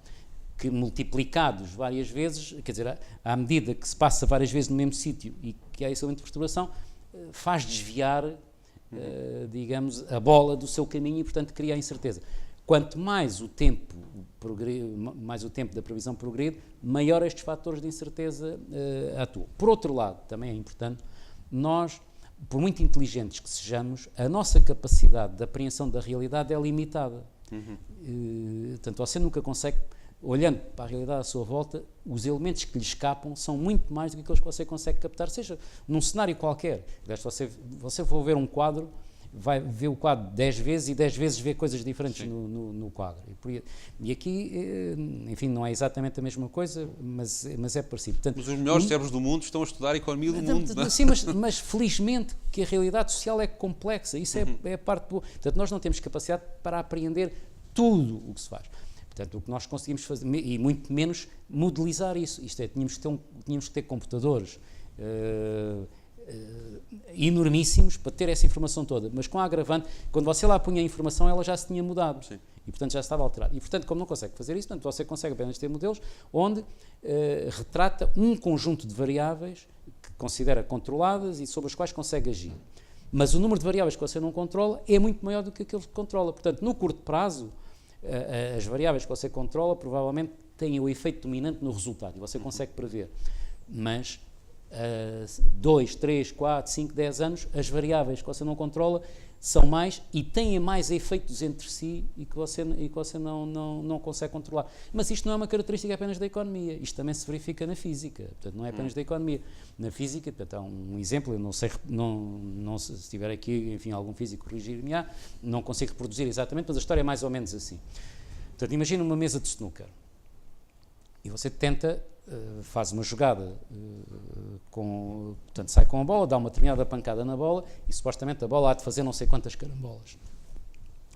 que, multiplicados várias vezes, quer dizer, à medida que se passa várias vezes no mesmo sítio e que há esse elemento de perturbação, faz desviar, digamos, a bola do seu caminho e, portanto, cria a incerteza. Quanto mais o tempo da previsão progride, maior estes fatores de incerteza atuam. Por outro lado, também é importante, nós, por muito inteligentes que sejamos, a nossa capacidade de apreensão da realidade é limitada. Portanto, você nunca consegue, olhando para a realidade à sua volta, os elementos que lhe escapam são muito mais do que aqueles que você consegue captar, seja num cenário qualquer. Aliás, se você for ver um quadro, vai ver o quadro 10 vezes e 10 vezes vê coisas diferentes no quadro. E aqui, enfim, não é exatamente a mesma coisa, mas é parecido. Portanto, mas os melhores cérebros do mundo estão a estudar a economia do mundo. Não é? Sim, mas felizmente que a realidade social é complexa. Isso é a parte boa. Portanto, nós não temos capacidade para apreender tudo o que se faz. Portanto, o que nós conseguimos fazer, e muito menos modelizar isso. Isto é, tínhamos que ter computadores enormíssimos para ter essa informação toda, mas com a agravante, quando você lá punha a informação, ela já se tinha mudado. Sim. E, portanto, já estava alterado. E, portanto, como não consegue fazer isso, portanto, você consegue apenas ter modelos onde retrata um conjunto de variáveis que considera controladas e sobre as quais consegue agir. Mas o número de variáveis que você não controla é muito maior do que aquele que controla. Portanto, no curto prazo, as variáveis que você controla provavelmente têm o efeito dominante no resultado e você consegue prever. Mas 2, 3, 4, 5, 10 anos, as variáveis que você não controla são mais e têm mais efeitos entre si e que você não consegue controlar. Mas isto não é uma característica apenas da economia, isto também se verifica na física, portanto não é apenas da economia. Na física, portanto, há um exemplo, eu não sei, se estiver aqui, enfim, algum físico corrigir-me-á, não consigo reproduzir exatamente, mas a história é mais ou menos assim. Portanto, imagina uma mesa de snooker e você tenta, faz uma jogada, portanto sai com a bola, dá uma determinada pancada na bola e supostamente a bola há de fazer não sei quantas carambolas.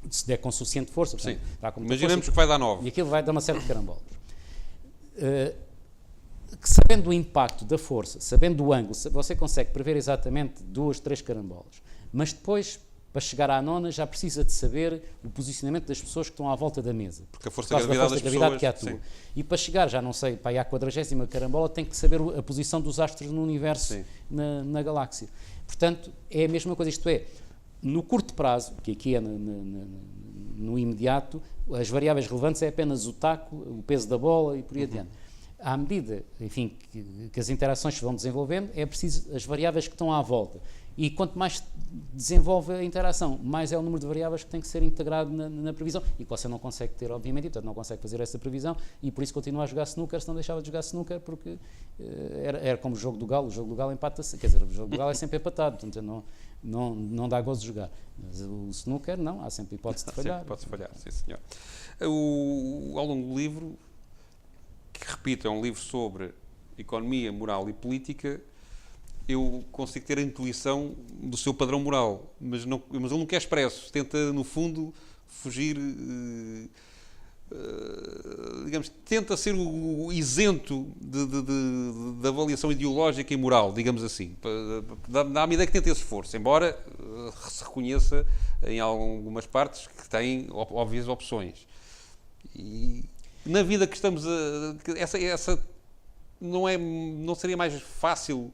Se der com suficiente força, portanto, imaginemos que vai dar 9. E aquilo vai dar uma série de carambolas. Sabendo o impacto da força, sabendo o ângulo, você consegue prever exatamente 2, 3 carambolas. Mas depois, para chegar à nona, já precisa de saber o posicionamento das pessoas que estão à volta da mesa. Porque a força da gravidade que atua. Sim. E para chegar, já não sei, para ir à 40ª carambola, tem que saber a posição dos astros no universo, na galáxia. Portanto, é a mesma coisa. Isto é, no curto prazo, que aqui é no imediato, as variáveis relevantes é apenas o taco, o peso da bola e por aí adiante. À medida, enfim, que as interações se vão desenvolvendo, é preciso as variáveis que estão à volta. E quanto mais desenvolve a interação, mais é o número de variáveis que tem que ser integrado na previsão e que você não consegue ter, obviamente, e portanto não consegue fazer essa previsão e por isso continua a jogar snooker, se não deixava de jogar snooker porque era como o jogo do galo empata-se, quer dizer, o jogo do galo é sempre empatado, portanto não dá gozo de jogar. Mas o snooker não, há sempre hipótese de falhar. Pode-se falhar, sim senhor. Ao longo do livro, que repito, é um livro sobre economia, moral e política, eu consigo ter a intuição do seu padrão moral, mas ele nunca é expresso. Tenta, no fundo, fugir, digamos, tenta ser o isento de avaliação ideológica e moral, digamos assim. Dá-me a ideia que tenta esse esforço, embora se reconheça em algumas partes que têm óbvias opções. E na vida que estamos essa não seria mais fácil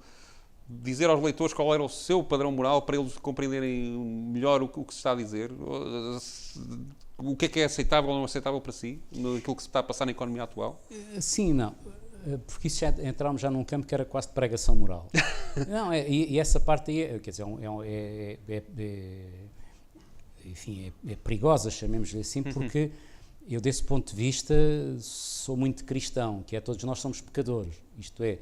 dizer aos leitores qual era o seu padrão moral para eles compreenderem melhor o que se está a dizer? O que é aceitável ou não aceitável para si, naquilo que se está a passar na economia atual? Sim e não. Porque isso entramos já num campo que era quase de pregação moral. Não, e essa parte aí, quer dizer, enfim, é perigosa, chamemos-lhe assim, porque eu, desse ponto de vista, sou muito cristão, que é todos nós somos pecadores. Isto é,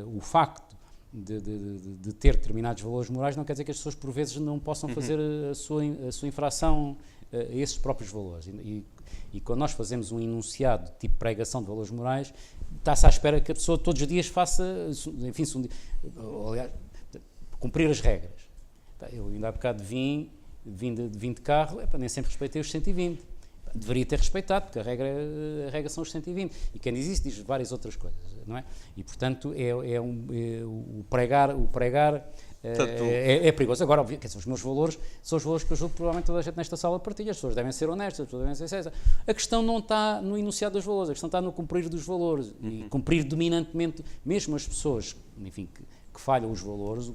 o facto de ter determinados valores morais não quer dizer que as pessoas, por vezes, não possam fazer a sua infração a esses próprios valores. E quando nós fazemos um enunciado tipo pregação de valores morais, está-se à espera que a pessoa todos os dias faça, enfim, aliás, cumprir as regras. Eu ainda há bocado vim de carro, nem sempre respeitei os 120. Deveria ter respeitado, porque a regra são os 120. E quem diz isso diz várias outras coisas, não é? E, portanto, o pregar é perigoso. Agora, quer dizer, os meus valores são os valores que eu julgo que provavelmente toda a gente nesta sala partilha. As pessoas devem ser honestas, as pessoas devem ser sérias. A questão não está no enunciado dos valores, a questão está no cumprir dos valores. E cumprir dominantemente, mesmo as pessoas, enfim, que falham os valores,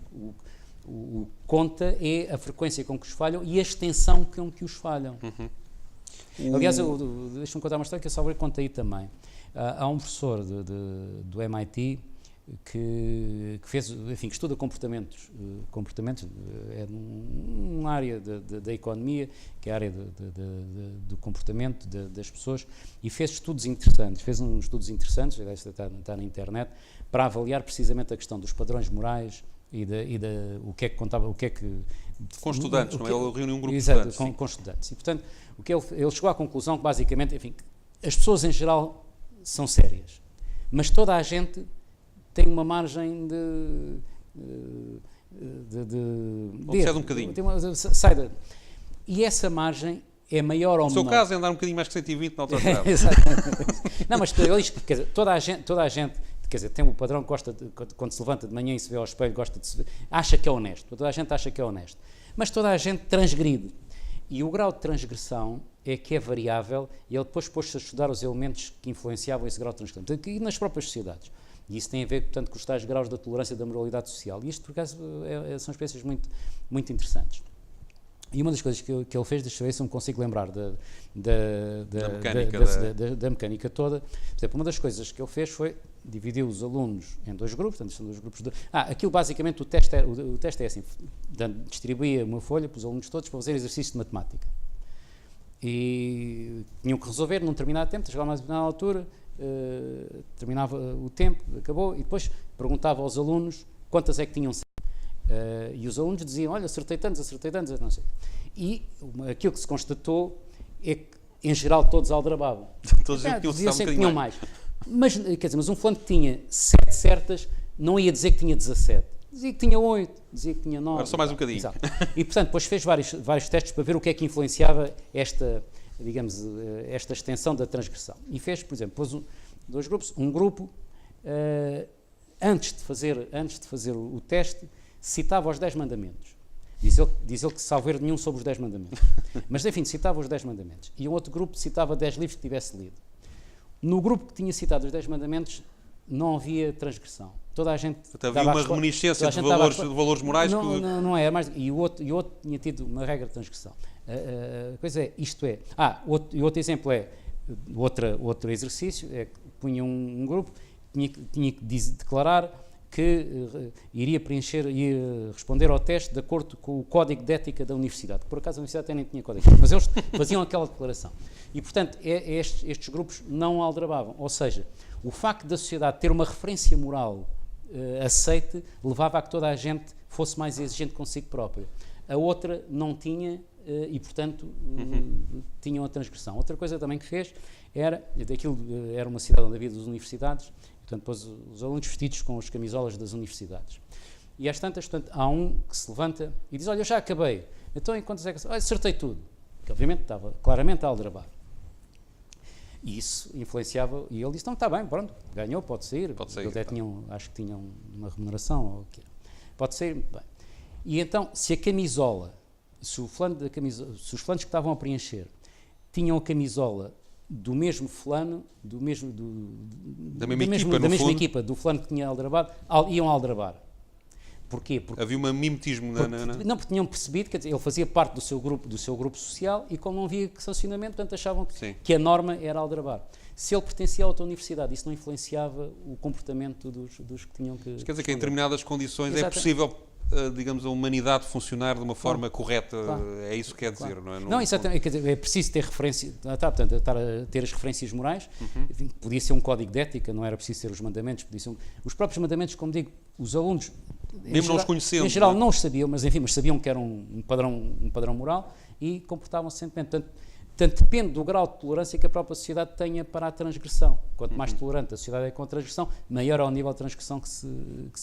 o que conta é a frequência com que os falham e a extensão com que os falham. Aliás, deixa-me contar uma história que eu só conto aí também. Há um professor do MIT que fez, enfim, que estuda comportamentos, é uma área da economia, que é a área do comportamento das pessoas, e fez uns estudos interessantes, está na internet, para avaliar precisamente a questão dos padrões morais e o que é que contava, o que é que... Com estudantes, não é? Ele reuniu um grupo de exato, estudantes. com estudantes. E, portanto, ele chegou à conclusão que, basicamente, enfim, as pessoas em geral são sérias, mas toda a gente tem uma margem Obsede um bocadinho. E essa margem é maior ou menor. No seu caso é andar um bocadinho mais que 120 na autoestrada. Exatamente. Não, mas ele diz que, quer dizer, toda a gente, quer dizer, tem um padrão que gosta quando se levanta de manhã e se vê ao espelho, acha que é honesto. Toda a gente acha que é honesto. Mas toda a gente transgride. E o grau de transgressão é que é variável, e ele depois pôs-se a estudar os elementos que influenciavam esse grau de transgressão. E nas próprias sociedades. E isso tem a ver, portanto, com os tais graus da tolerância e da moralidade social. E isto, por acaso, são experiências muito, muito interessantes. E uma das coisas que ele fez, deixa eu ver se eu me consigo lembrar da mecânica toda. Por exemplo, uma das coisas que ele fez foi dividiu os alunos em dois grupos, portanto, são dois grupos de... aquilo basicamente, o teste é assim, distribuía uma folha para os alunos todos para fazer exercício de matemática. E tinham que resolver num determinado tempo, chegava a uma determinada altura, terminava o tempo, acabou, e depois perguntava aos alunos quantas é que tinham certo. E os alunos diziam, olha, acertei tantos, não sei. E aquilo que se constatou é que, em geral, todos aldrabavam. Todos diziam sempre que tinham mais. Mas, quer dizer, mas um fulano que tinha 7 certas não ia dizer que tinha 17. Dizia que tinha 8, dizia que tinha 9. Agora só mais um bocadinho. Exato. E, portanto, depois fez vários testes para ver o que é que influenciava esta extensão da transgressão. E fez, por exemplo, pôs dois grupos. Um grupo, antes de fazer o teste, citava os 10 mandamentos. Diz ele que salvo erro nenhum sobre os 10 mandamentos. Mas, enfim, citava os 10 mandamentos. E um outro grupo citava 10 livros que tivesse lido. No grupo que tinha citado os 10 mandamentos, não havia transgressão. Toda a gente... Havia uma reminiscência de valores morais. Não é mais... E o outro tinha tido uma regra de transgressão. A coisa é, isto é... outro exemplo é, outro exercício, é que punha um grupo, tinha que declarar que iria responder ao teste de acordo com o código de ética da universidade. Por acaso a universidade até nem tinha código de ética, mas eles faziam aquela declaração. E, portanto, estes grupos não aldrabavam. Ou seja, o facto da sociedade ter uma referência moral aceite levava a que toda a gente fosse mais exigente consigo própria. A outra não tinha e, portanto, tinham a transgressão. Outra coisa também que fez era uma cidade onde havia 2 universidades, portanto, pôs os alunos vestidos com as camisolas das universidades. E às tantas, portanto, há um que se levanta e diz, olha, eu já acabei. Então, em quantas é que... acertei tudo. Que, obviamente, estava claramente a aldrabar. E isso influenciava... E ele disse, então, está bem, pronto, ganhou, pode sair. Ele até acho que tinham uma remuneração, ou o que era. Pode sair, muito bem. E então, se a camisola, se os fulanos que estavam a preencher tinham a camisola do mesmo fulano, da mesma equipa, do fulano que tinha aldrabado, iam aldrabar. Porquê? Porque havia um mimetismo. Não, porque tinham percebido, quer dizer, ele fazia parte do seu grupo social e como não havia sancionamento, portanto achavam que a norma era aldrabar. Se ele pertencia a outra universidade, isso não influenciava o comportamento dos que tinham que... Isso quer dizer que em determinadas condições Exatamente. É possível, digamos, a humanidade funcionar de uma forma correta, é isso que quer dizer, não é? Não, exatamente, quer dizer, é preciso ter referência, portanto, estar a ter as referências morais, enfim, podia ser um código de ética, não era preciso ser os mandamentos, os próprios mandamentos, como digo, os alunos, mesmo não os conhecendo, em geral não os sabiam, mas sabiam que era um padrão moral e comportavam-se simplesmente. Portanto, depende do grau de tolerância que a própria sociedade tenha para a transgressão. Quanto mais tolerante a sociedade é com a transgressão, maior é o nível de transgressão que se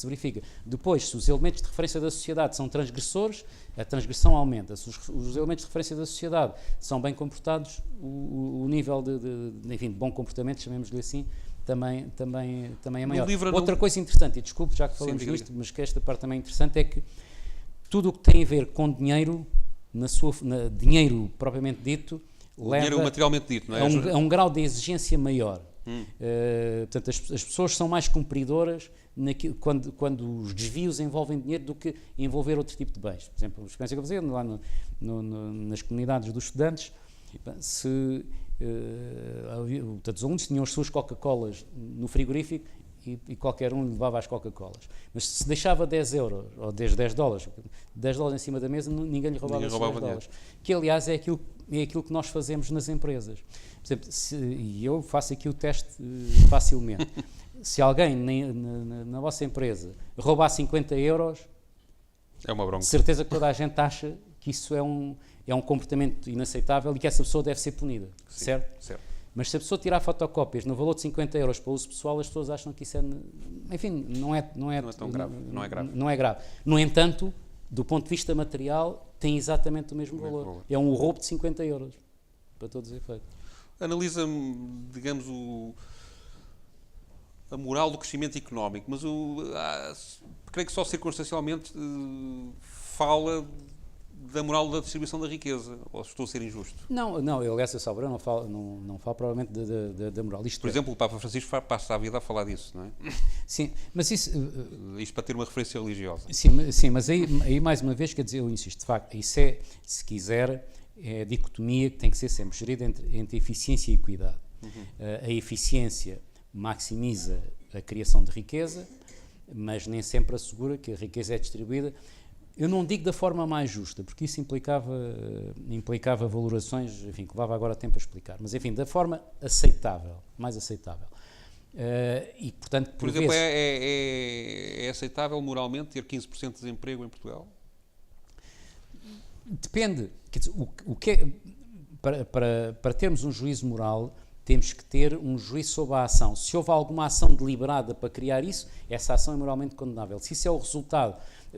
verifica. Depois, se os elementos de referência da sociedade são transgressores, a transgressão aumenta. Se os elementos de referência da sociedade são bem comportados, o nível de bom comportamento, chamemos-lhe assim, também é maior. Outra coisa interessante, e desculpe já que falamos nisto, mas que esta parte também é interessante, é que tudo o que tem a ver com dinheiro, dinheiro propriamente dito, dinheiro materialmente dito, não é? A um grau de exigência maior. Portanto, as pessoas são mais cumpridoras quando os desvios envolvem dinheiro do que envolver outro tipo de bens. Por exemplo, a experiência que eu fazia lá nas comunidades dos estudantes, portanto, os alunos tinham as suas Coca-Colas no frigorífico e qualquer um levava as Coca-Colas. Mas se deixava 10 euros, ou 10 dólares, 10 dólares em cima da mesa, ninguém lhe roubava esses 10 dólares. Que, aliás, é aquilo que nós fazemos nas empresas. Por exemplo, e eu faço aqui o teste facilmente. Se alguém na vossa empresa roubar 50 euros, é uma bronca. De certeza que toda a gente acha que isso é um comportamento inaceitável e que essa pessoa deve ser punida, Sim, certo? Mas se a pessoa tirar fotocópias no valor de 50 euros para uso pessoal, as pessoas acham que isso é... Enfim, não é tão grave. Não é grave. No entanto, do ponto de vista material, tem exatamente o mesmo valor. É um roubo de 50 euros, para todos os efeitos. Analisa-me, digamos, a moral do crescimento económico, mas creio que só circunstancialmente fala da moral da distribuição da riqueza, ou estou a ser injusto? Não, eu, aliás, eu não falo provavelmente da moral. Por exemplo, o Papa Francisco passa a vida a falar disso, não é? Sim, mas isso... Isto para ter uma referência religiosa. Sim, mas aí mais uma vez, quer dizer, eu insisto, de facto, isso é, se quiser, é a dicotomia que tem que ser sempre gerida entre eficiência e equidade. A eficiência maximiza a criação de riqueza, mas nem sempre assegura que a riqueza é distribuída. Eu não digo da forma mais justa, porque isso implicava valorações, enfim, que levava agora tempo a explicar, mas enfim, da forma aceitável, mais aceitável. E, portanto, por exemplo, é aceitável moralmente ter 15% de desemprego em Portugal? Depende. Quer dizer, para termos um juízo moral, temos que ter um juízo sobre a ação. Se houve alguma ação deliberada para criar isso, essa ação é moralmente condenável. Se isso é o resultado,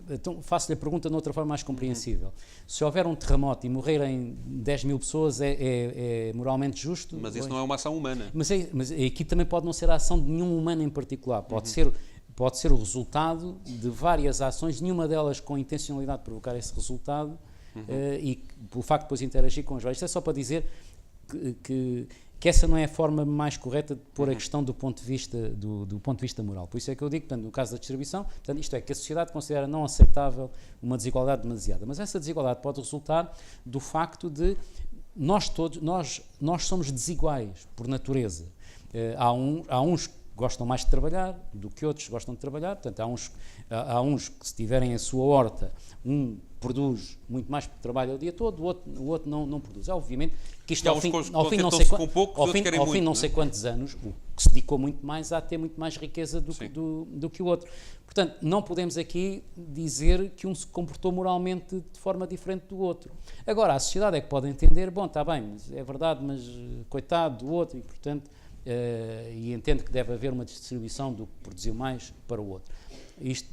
então faço-lhe a pergunta de outra forma mais compreensível. Se houver um terremoto e morrerem 10 mil pessoas, é moralmente justo? Mas isso não é uma ação humana. Mas aqui também pode não ser a ação de nenhum humano em particular. Pode ser o resultado de várias ações, nenhuma delas com a intencionalidade de provocar esse resultado, e pelo facto de depois interagir com os vários. Isto é só para dizer que essa não é a forma mais correta de pôr a questão do ponto de vista moral. Por isso é que eu digo, portanto, no caso da distribuição, portanto, isto é, que a sociedade considera não aceitável uma desigualdade demasiada. Mas essa desigualdade pode resultar do facto de nós somos desiguais por natureza. Há uns que gostam mais de trabalhar do que outros gostam de trabalhar, portanto, há uns que, se tiverem a sua horta, produz muito mais porque trabalha o dia todo, o outro não produz. Obviamente que isto ao fim não sei quantos anos, o que se dedicou muito mais a ter muito mais riqueza do que o outro. Portanto, não podemos aqui dizer que um se comportou moralmente de forma diferente do outro. Agora, a sociedade é que pode entender, bom, está bem, é verdade, mas coitado do outro, e portanto, e entende que deve haver uma distribuição do que produziu mais para o outro. Isto,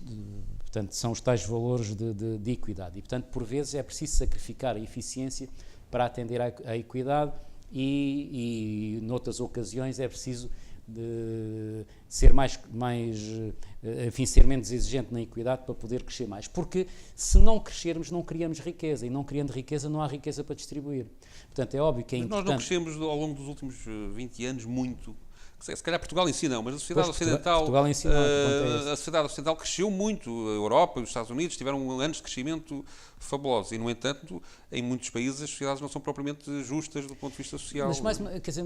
portanto, são os tais valores de equidade. E, portanto, por vezes é preciso sacrificar a eficiência para atender à equidade e noutras ocasiões é preciso ser ser menos exigente na equidade para poder crescer mais. Porque se não crescermos, não criamos riqueza. E não criando riqueza, não há riqueza para distribuir. Portanto, é óbvio que é importante... Nós não crescemos ao longo dos últimos 20 anos muito... Se calhar Portugal em si não, mas a sociedade ocidental, Portugal em si não, a sociedade ocidental cresceu muito. A Europa e os Estados Unidos tiveram anos de crescimento fabulosos e, no entanto, em muitos países as sociedades não são propriamente justas do ponto de vista social. Mas quer dizer,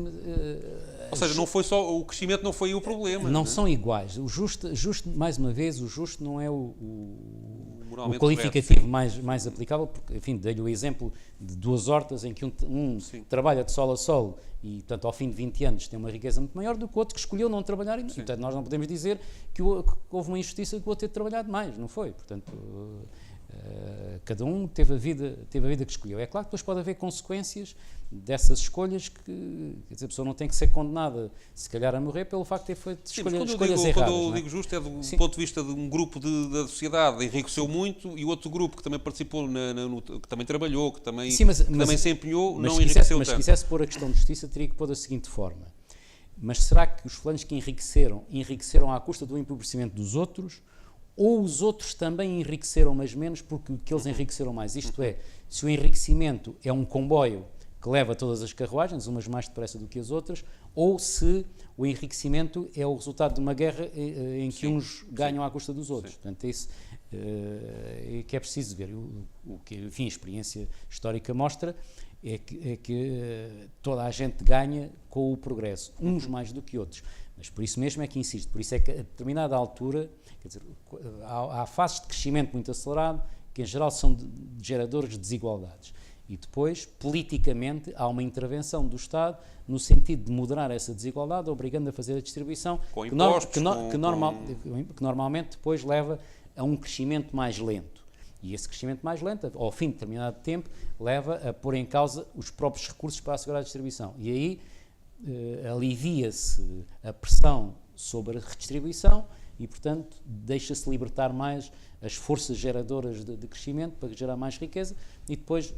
ou seja, não foi só o crescimento, não foi o problema. Não são iguais. O justo, mais uma vez, o justo não é o qualificativo mais aplicável, porque, enfim, dei-lhe o exemplo de duas hortas em que um trabalha de sol a sol e, portanto, ao fim de 20 anos tem uma riqueza muito maior do que o outro que escolheu não trabalhar. E, portanto, nós não podemos dizer que houve uma injustiça de o outro ter trabalhado mais, não foi? Portanto, cada um teve a vida que escolheu. É claro que depois pode haver consequências dessas escolhas que, quer dizer, a pessoa não tem que ser condenada, se calhar, a morrer pelo facto de ter feito escolhas erradas. Quando eu digo justo é do ponto de vista de um grupo da sociedade enriqueceu muito e outro grupo que também participou, que também trabalhou, que também se empenhou, não enriqueceu tanto. Mas se quisesse pôr a questão de justiça, teria que pôr da seguinte forma: mas será que os fulanos que enriqueceram à custa do empobrecimento dos outros, ou os outros também enriqueceram, mas menos porque eles enriqueceram mais? Isto é, se o enriquecimento é um comboio que leva todas as carruagens, umas mais depressa do que as outras, ou se o enriquecimento é o resultado de uma guerra em que uns ganham à custa dos outros. Portanto, e que é preciso ver. O que, enfim, a experiência histórica mostra é que toda a gente ganha com o progresso, uns mais do que outros. Mas por isso mesmo é que insisto, por isso é que a determinada altura, quer dizer, há fases de crescimento muito acelerado, que em geral são geradores de desigualdades. E depois, politicamente, há uma intervenção do Estado no sentido de moderar essa desigualdade, obrigando a fazer a distribuição com impostos, que normalmente depois leva a um crescimento mais lento. E esse crescimento mais lento, ao fim de determinado tempo, leva a pôr em causa os próprios recursos para assegurar a distribuição. E aí alivia-se a pressão sobre a redistribuição e, portanto, deixa-se libertar mais as forças geradoras de crescimento para gerar mais riqueza e depois,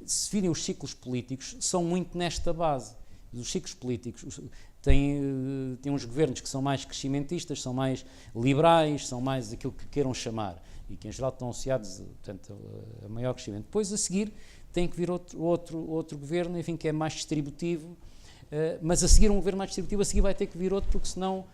se virem os ciclos políticos, são muito nesta base. Os ciclos políticos têm uns governos que são mais crescimentistas, são mais liberais, são mais aquilo que queiram chamar e que em geral estão associados, portanto, a maior crescimento. Depois, a seguir, tem que vir outro governo, enfim, que é mais distributivo, mas a seguir um governo mais distributivo, a seguir vai ter que vir outro, porque senão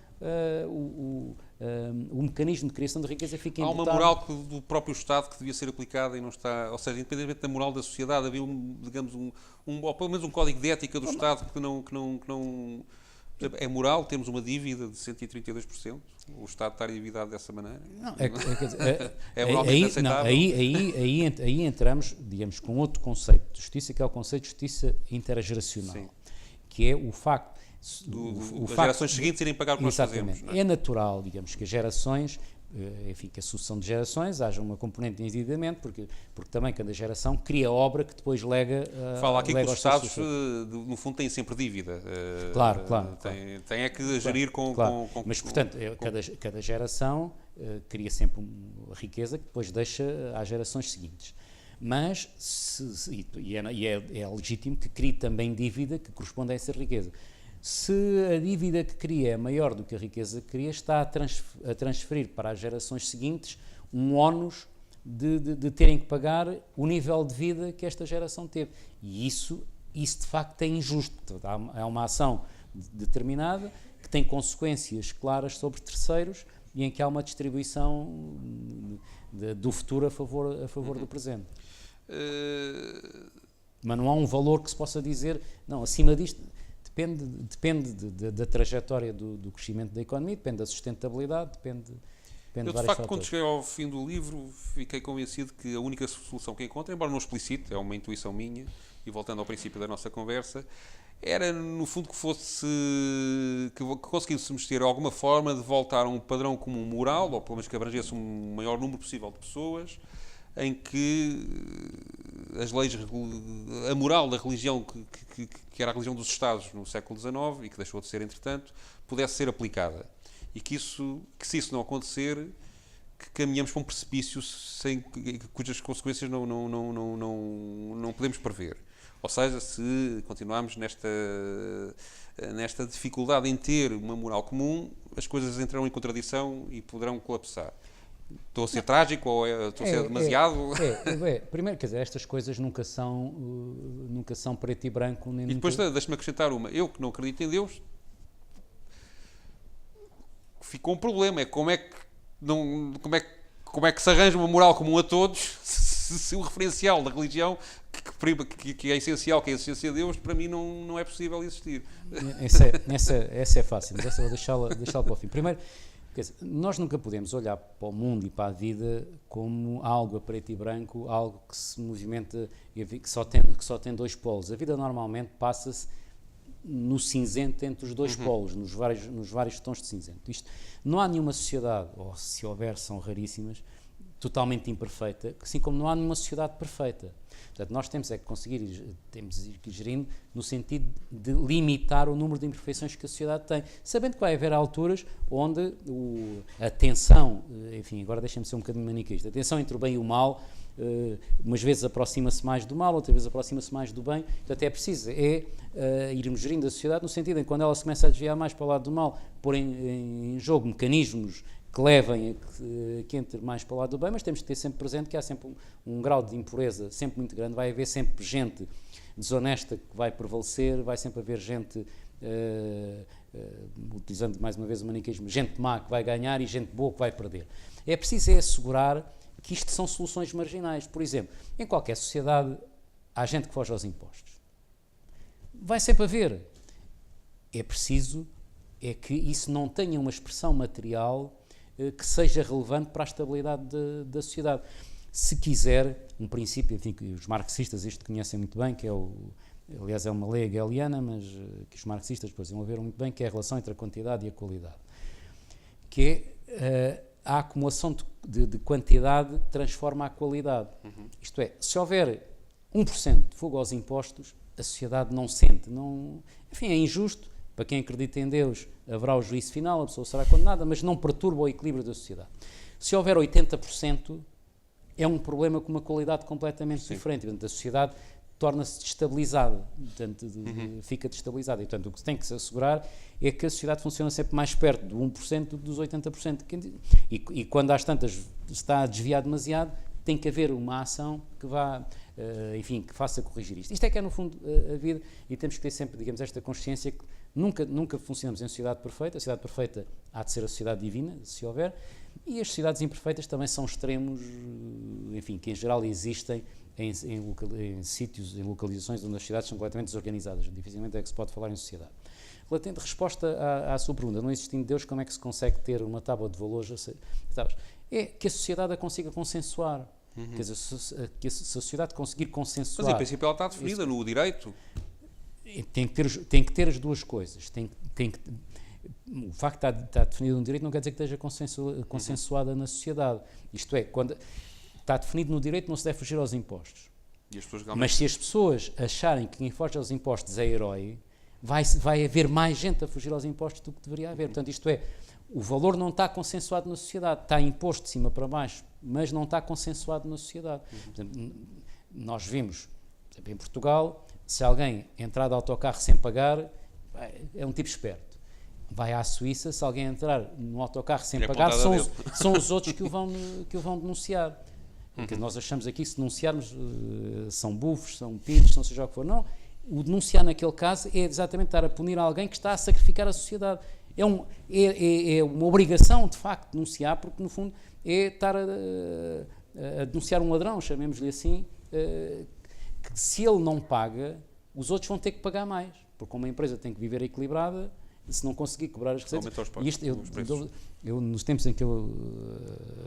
o mecanismo de criação de riqueza fica embutado. Há uma moral do próprio Estado que devia ser aplicada e não está, ou seja, independentemente da moral da sociedade, havia digamos ou pelo menos um código de ética do Estado que não é moral termos uma dívida de 132%, o Estado estar endividado dessa maneira. Não, é moralmente aceitável. Aí entramos, digamos, com outro conceito de justiça, que é o conceito de justiça intergeracional. Sim. Que é o facto das gerações seguintes irem pagar o que nós fazemos. É natural, digamos, que as gerações, enfim, que a sucessão de gerações haja uma componente de endividamento, porque também cada geração cria obra que depois lega Fala aqui que os Estados, no fundo, têm sempre dívida. Claro. Tem é que gerir com... Mas, portanto, cada geração cria sempre uma riqueza que depois deixa às gerações seguintes. Mas, é legítimo que crie também dívida que corresponde a essa riqueza. Se a dívida que cria é maior do que a riqueza que cria, está a transferir para as gerações seguintes um ónus de terem que pagar o nível de vida que esta geração teve. E isso de facto é injusto. Há uma ação determinada que tem consequências claras sobre terceiros e em que há uma distribuição do futuro a favor do presente. Mas não há um valor que se possa dizer, não, acima disto, depende da trajetória do crescimento da economia, depende da sustentabilidade, depende eu, de facto, quando cheguei ao fim do livro, fiquei convencido que a única solução que encontro, embora não explicite, é uma intuição minha, e voltando ao princípio da nossa conversa, era, no fundo, que conseguíssemos ter alguma forma de voltar a um padrão comum moral, ou pelo menos que abrangesse um maior número possível de pessoas, em que as leis, a moral da religião, que era a religião dos Estados no século XIX, e que deixou de ser, entretanto, pudesse ser aplicada. E que se isso não acontecer, que caminhamos para um precipício cujas consequências não podemos prever. Ou seja, se continuarmos nesta dificuldade em ter uma moral comum, as coisas entrarão em contradição e poderão colapsar. Estou a ser trágico ou estou a ser demasiado? Primeiro, quer dizer, estas coisas nunca são preto e branco. Nem e depois deixa-me acrescentar uma. Eu que não acredito em Deus, ficou um problema. É como é que se arranja uma moral comum a todos se o referencial da religião que é essencial, que é a essência de Deus, para mim não é possível existir. Essa é fácil, mas essa vou deixá-la para o fim. Primeiro, quer dizer, nós nunca podemos olhar para o mundo e para a vida como algo a preto e branco, algo que se movimenta, que só tem dois polos. A vida normalmente passa-se no cinzento entre os dois polos, nos vários tons de cinzento. Não há nenhuma sociedade, ou se houver são raríssimas, totalmente imperfeita, assim como não há nenhuma sociedade perfeita. Portanto, nós temos que ir gerindo no sentido de limitar o número de imperfeições que a sociedade tem, sabendo que vai haver alturas onde a tensão, enfim, agora deixem-me ser um bocadinho maniqueísta, a tensão entre o bem e o mal, umas vezes aproxima-se mais do mal, outras vezes aproxima-se mais do bem. Portanto, é preciso irmos gerindo a sociedade no sentido em que quando ela se começa a desviar mais para o lado do mal, pôr em jogo mecanismos que levem a que entre mais para o lado do bem, mas temos que ter sempre presente que há sempre um grau de impureza sempre muito grande, vai haver sempre gente desonesta que vai prevalecer, vai sempre haver gente utilizando mais uma vez o maniqueísmo, gente má que vai ganhar e gente boa que vai perder. É preciso assegurar que isto são soluções marginais. Por exemplo, em qualquer sociedade há gente que foge aos impostos. Vai sempre haver. É preciso que isso não tenha uma expressão material que seja relevante para a estabilidade da sociedade. Se quiser, um princípio, enfim, que os marxistas isto conhecem muito bem, que é aliás é uma lei hegeliana, mas que os marxistas depois desenvolveram muito bem, que é a relação entre a quantidade e a qualidade. Que é a acumulação de quantidade transforma a qualidade. Isto é, se houver 1% de fuga aos impostos, a sociedade não sente. Enfim, é injusto. Para quem acredita em Deus, haverá o juízo final, a pessoa será condenada, mas não perturba o equilíbrio da sociedade. Se houver 80%, é um problema com uma qualidade completamente diferente. Portanto, a sociedade torna-se destabilizada, portanto, fica destabilizada. E, portanto, o que se tem que se assegurar é que a sociedade funciona sempre mais perto do 1% do que dos 80%. E quando às tantas está a desviar demasiado, tem que haver uma ação que vá, enfim, que faça corrigir isto. Isto é que é, no fundo, a vida, e temos que ter sempre, digamos, esta consciência que nunca funcionamos em sociedade perfeita. A sociedade perfeita há de ser a sociedade divina, se houver, e as sociedades imperfeitas também são extremos, enfim, que em geral existem em sítios, em localizações onde as cidades são completamente desorganizadas. Dificilmente é que se pode falar em sociedade. Relativamente resposta à sua pergunta, não existindo Deus, como é que se consegue ter uma tábua de valores? É que a sociedade a consiga consensuar. Quer dizer, se a sociedade conseguir consensuar... Mas, em princípio, ela está definida no direito. Tem que ter as duas coisas. O facto de estar definido no direito não quer dizer que esteja consensuada na sociedade. Isto é, quando está definido no direito, não se deve fugir aos impostos. Mas se as pessoas acharem que quem foge aos impostos é herói, vai haver mais gente a fugir aos impostos do que deveria haver. Portanto, isto é, o valor não está consensuado na sociedade, está imposto de cima para baixo, mas não está consensuado na sociedade. Portanto, nós vimos, por exemplo, em Portugal, se alguém entrar de autocarro sem pagar, é um tipo esperto. Vai à Suíça, se alguém entrar no autocarro sem pagar, são os outros que o vão denunciar. Porque nós achamos aqui, se denunciarmos, são bufos, são pidos, não seja o que for. Não, o denunciar naquele caso é exatamente estar a punir alguém que está a sacrificar a sociedade. É uma obrigação, de facto, denunciar, porque, no fundo, é estar a denunciar um ladrão, chamemos-lhe assim, que se ele não paga, os outros vão ter que pagar mais. Porque uma empresa tem que viver equilibrada, se não conseguir cobrar as receitas... Eu, nos tempos em que eu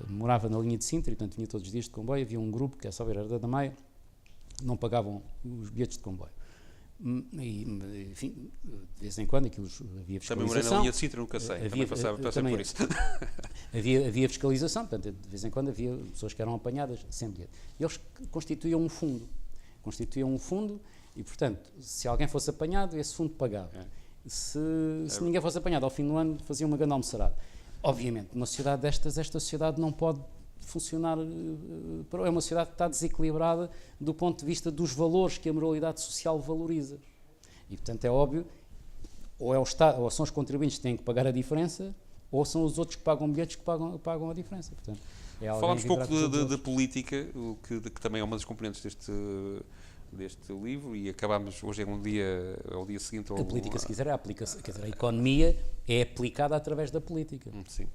morava na linha de Sintra, e portanto vinha todos os dias de comboio, havia um grupo, que é só ver, era da Maia, não pagavam os bilhetes de comboio. E, enfim, de vez em quando aquilo havia fiscalização. Também morei na linha de Sintra, nunca sei, também passei por isso. havia fiscalização, portanto, de vez em quando havia pessoas que eram apanhadas sem bilhete. E eles constituíam um fundo. E, portanto, se alguém fosse apanhado, esse fundo pagava. Se ninguém fosse apanhado ao fim do ano, fazia uma grande almoçarada. Obviamente, numa sociedade destas, esta sociedade não pode funcionar, é uma sociedade que está desequilibrada do ponto de vista dos valores que a moralidade social valoriza. E, portanto, é óbvio, ou é o Estado, ou são os contribuintes que têm que pagar a diferença, ou são os outros que pagam bilhetes que pagam a diferença. Portanto, falámos pouco de política, que também é uma das componentes deste livro, e acabámos, hoje é o dia seguinte... A política, se quiser, a economia é aplicada através da política. Sim.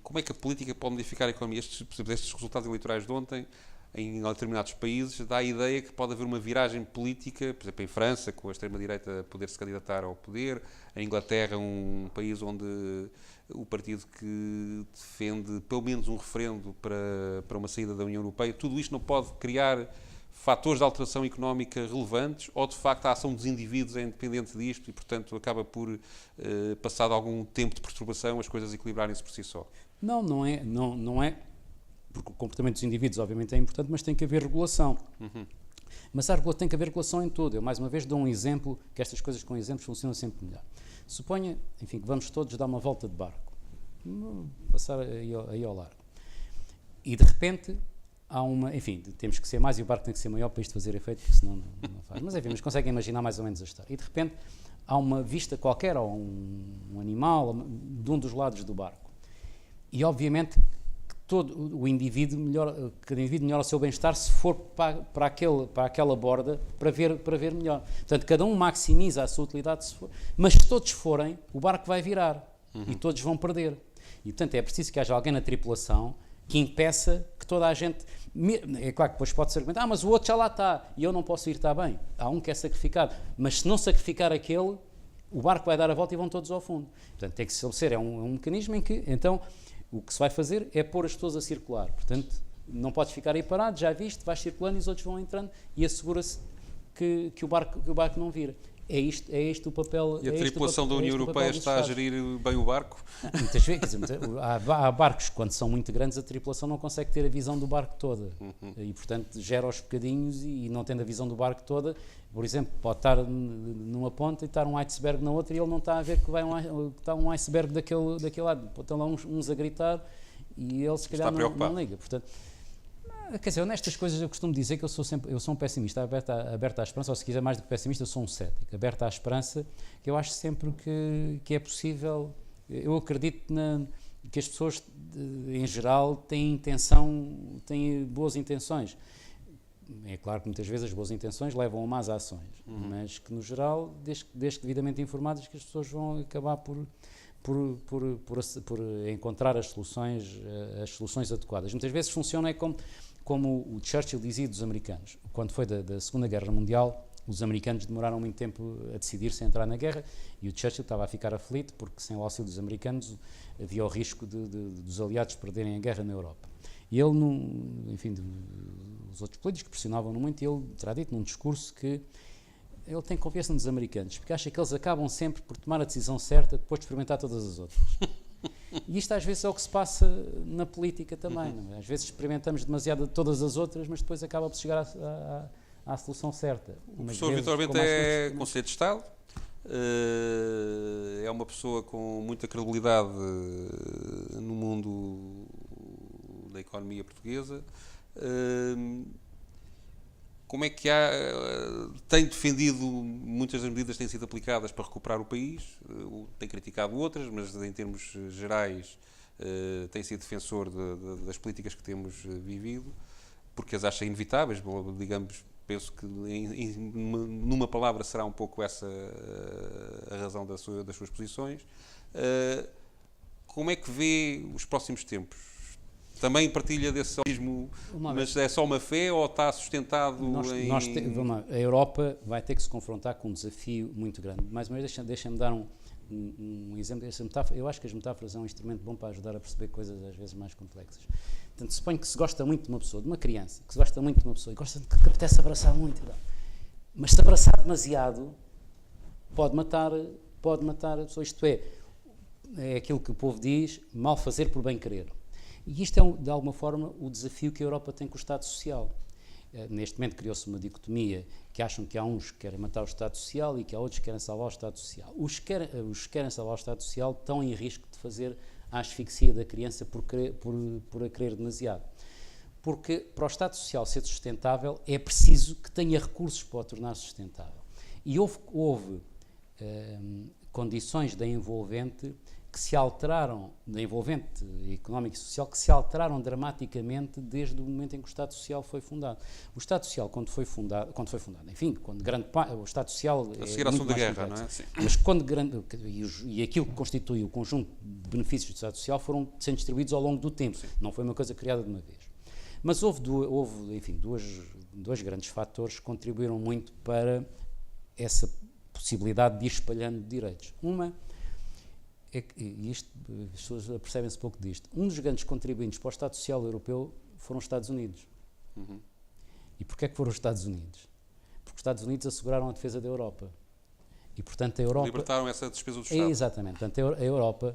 Como é que a política pode modificar a economia? Por exemplo, estes resultados eleitorais de ontem, em determinados países, dá a ideia que pode haver uma viragem política, por exemplo, em França, com a extrema-direita a poder-se candidatar ao poder, em Inglaterra, um país onde o partido que defende pelo menos um referendo para uma saída da União Europeia, tudo isto não pode criar fatores de alteração económica relevantes, ou de facto a ação dos indivíduos é independente disto e, portanto, acaba por, passado algum tempo de perturbação, as coisas equilibrarem-se por si só? Não é, porque o comportamento dos indivíduos obviamente é importante, mas tem que haver regulação. Mas tem que haver regulação em tudo. Eu, mais uma vez, dou um exemplo, que estas coisas com exemplos funcionam sempre melhor. Suponha, enfim, que vamos todos dar uma volta de barco, passar aí ao largo, e de repente... enfim, temos que ser mais e o barco tem que ser maior para isto fazer efeito, porque senão não faz. Mas enfim, conseguem imaginar mais ou menos a história. E de repente há uma vista qualquer, ou um animal, de um dos lados do barco. E obviamente todo o indivíduo melhora, cada indivíduo melhora o seu bem-estar se for para aquela borda para ver melhor. Portanto, cada um maximiza a sua utilidade, mas se todos forem, o barco vai virar e todos vão perder. E, portanto, é preciso que haja alguém na tripulação que impeça que toda a gente... É claro que depois pode-se argumentar, mas o outro já lá está e eu não posso ir, está bem. Há um que é sacrificado, mas se não sacrificar aquele, o barco vai dar a volta e vão todos ao fundo. Portanto, tem que se estabelecer, é um mecanismo em que, então, o que se vai fazer é pôr as pessoas a circular. Portanto, não podes ficar aí parado, já viste, vais circulando e os outros vão entrando e assegura-se que o barco não vira. É isto o papel... E a tripulação da União Europeia está a gerir bem o barco? Muitas vezes, há barcos, quando são muito grandes, a tripulação não consegue ter a visão do barco toda. E, portanto, gera aos bocadinhos e não tendo a visão do barco toda, por exemplo, pode estar numa ponta e estar um iceberg na outra e ele não está a ver que está um iceberg daquele lado. Estão lá uns a gritar e ele se calhar não liga. Portanto, quer dizer, nestas coisas eu costumo dizer que eu sou um pessimista aberto à esperança, ou se quiser mais do que pessimista, eu sou um cético aberto à esperança, que eu acho sempre que é possível. Eu acredito que as pessoas em geral têm boas intenções. É claro que muitas vezes as boas intenções levam a más ações, mas que no geral, desde que devidamente informadas, que as pessoas vão acabar por encontrar as soluções adequadas. Muitas vezes funciona como o Churchill dizia dos americanos. Quando foi da Segunda Guerra Mundial, os americanos demoraram muito tempo a decidir-se a entrar na guerra e o Churchill estava a ficar aflito porque sem o auxílio dos americanos havia o risco dos aliados perderem a guerra na Europa. E ele, os outros políticos pressionavam-no muito e ele terá dito num discurso que ele tem confiança nos americanos, porque acha que eles acabam sempre por tomar a decisão certa depois de experimentar todas as outras. E isto às vezes é o que se passa na política também. Não é? Às vezes experimentamos demasiado todas as outras, mas depois acaba por chegar à solução certa. O professor Vítor Bento é Conselheiro de Estado, é uma pessoa com muita credibilidade no mundo da economia portuguesa. Como é que tem defendido muitas das medidas que têm sido aplicadas para recuperar o país, tem criticado outras, mas em termos gerais tem sido defensor das políticas que temos vivido, porque as acha inevitáveis, digamos, penso que numa palavra será um pouco essa a razão das suas posições. Como é que vê os próximos tempos? Também partilha desse otimismo, mas é só uma fé ou está sustentado a Europa vai ter que se confrontar com um desafio muito grande. Mais uma vez, deixem-me dar um exemplo dessa metáfora. Eu acho que as metáforas são um instrumento bom para ajudar a perceber coisas às vezes mais complexas. Portanto, suponho que se gosta muito de uma pessoa, de uma criança, que se gosta muito de uma pessoa e gosta de que apetece abraçar muito. Mas se abraçar demasiado, pode matar a pessoa. Isto é aquilo que o povo diz, mal fazer por bem querer. E isto é, de alguma forma, o desafio que a Europa tem com o Estado Social. Neste momento criou-se uma dicotomia que acham que há uns que querem matar o Estado Social e que há outros que querem salvar o Estado Social. Os que querem salvar o Estado Social estão em risco de fazer a asfixia da criança por a querer demasiado. Porque para o Estado Social ser sustentável é preciso que tenha recursos para o tornar sustentável. E houve condições da envolvente que se alteraram, da envolvente económica e social, que se alteraram dramaticamente desde o momento em que o Estado Social foi fundado. O Estado Social, quando foi fundado, enfim, quando o Estado Social a seguir à Segunda Guerra, não é? Sim. Mas quando e aquilo que constitui o conjunto de benefícios do Estado Social foram sendo distribuídos ao longo do tempo. Sim. Não foi uma coisa criada de uma vez. Mas houve dois grandes fatores que contribuíram muito para essa possibilidade de ir espalhando direitos. Uma e as pessoas apercebem-se pouco disto. Um dos grandes contribuintes para o Estado Social Europeu foram os Estados Unidos. E porquê é que foram os Estados Unidos? Porque os Estados Unidos asseguraram a defesa da Europa. E, portanto, a Europa... libertaram essa despesa do Estado. Exatamente. Portanto, a Europa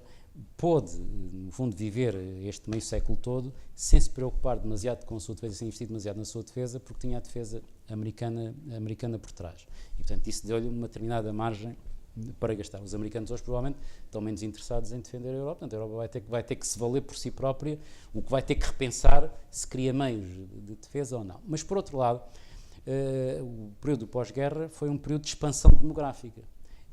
pôde, no fundo, viver este meio século todo sem se preocupar demasiado com a sua defesa, sem investir demasiado na sua defesa, porque tinha a defesa americana por trás. E, portanto, isso deu-lhe uma determinada margem para gastar. Os americanos hoje provavelmente estão menos interessados em defender a Europa, portanto a Europa vai ter que se valer por si própria, o que vai ter que repensar se cria meios de defesa ou não. Mas por outro lado, o período pós-guerra foi um período de expansão demográfica,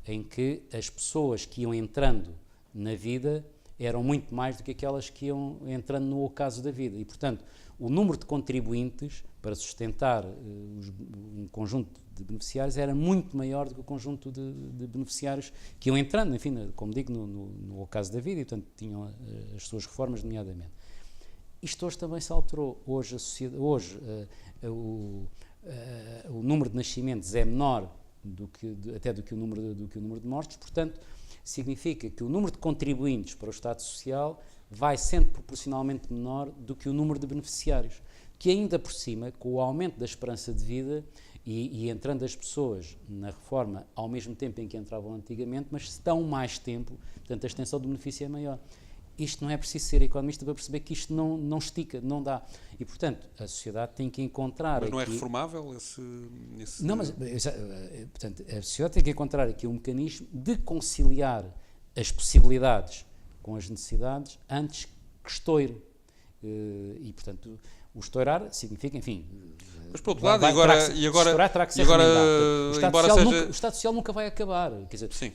em que as pessoas que iam entrando na vida eram muito mais do que aquelas que iam entrando no ocaso da vida. E, portanto, o número de contribuintes para sustentar um conjunto de beneficiários era muito maior do que o conjunto de beneficiários que iam entrando, enfim, como digo, no ocaso da vida, e, portanto, tinham as suas reformas, nomeadamente. Isto hoje também se alterou. Hoje, o número de nascimentos é menor até do que o número de mortes, portanto, significa que o número de contribuintes para o Estado Social vai sendo proporcionalmente menor do que o número de beneficiários, que ainda por cima, com o aumento da esperança de vida e entrando as pessoas na reforma ao mesmo tempo em que entravam antigamente, mas estão mais tempo, portanto a extensão do benefício é maior. Isto não é preciso ser economista para perceber que isto não estica, não dá. E, portanto, a sociedade tem que encontrar... Mas não aqui... é reformável esse... Não, mas, portanto, a sociedade tem que encontrar aqui um mecanismo de conciliar as possibilidades com as necessidades antes que estoure. E, portanto, o estourar significa, enfim... Mas, por outro lado, estourar terá que ser remendado. O Estado Social nunca vai acabar. Quer dizer, sim.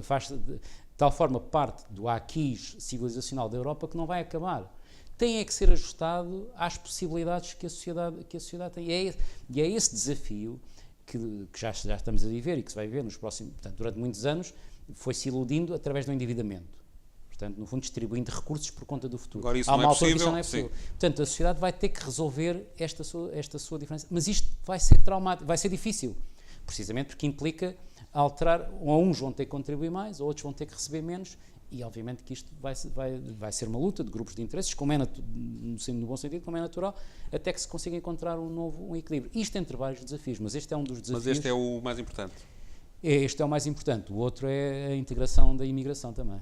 faz de tal forma parte do aquis civilizacional da Europa que não vai acabar. Tem que ser ajustado às possibilidades que a sociedade tem. E é esse desafio que já estamos a viver e que se vai viver nos próximos... Portanto, durante muitos anos foi-se iludindo através do endividamento. Portanto, no fundo, distribuindo recursos por conta do futuro. Agora isso não é possível. Isso não é possível. Portanto, a sociedade vai ter que resolver esta sua diferença. Mas isto vai ser traumático, vai ser difícil. Precisamente porque implica alterar, ou uns vão ter que contribuir mais, ou outros vão ter que receber menos, e obviamente que isto vai ser uma luta de grupos de interesses, como é no bom sentido, como é natural, até que se consiga encontrar um equilíbrio. Isto entre vários desafios, mas este é um dos desafios... Mas este é o mais importante. Este é o mais importante. O outro é a integração da imigração também.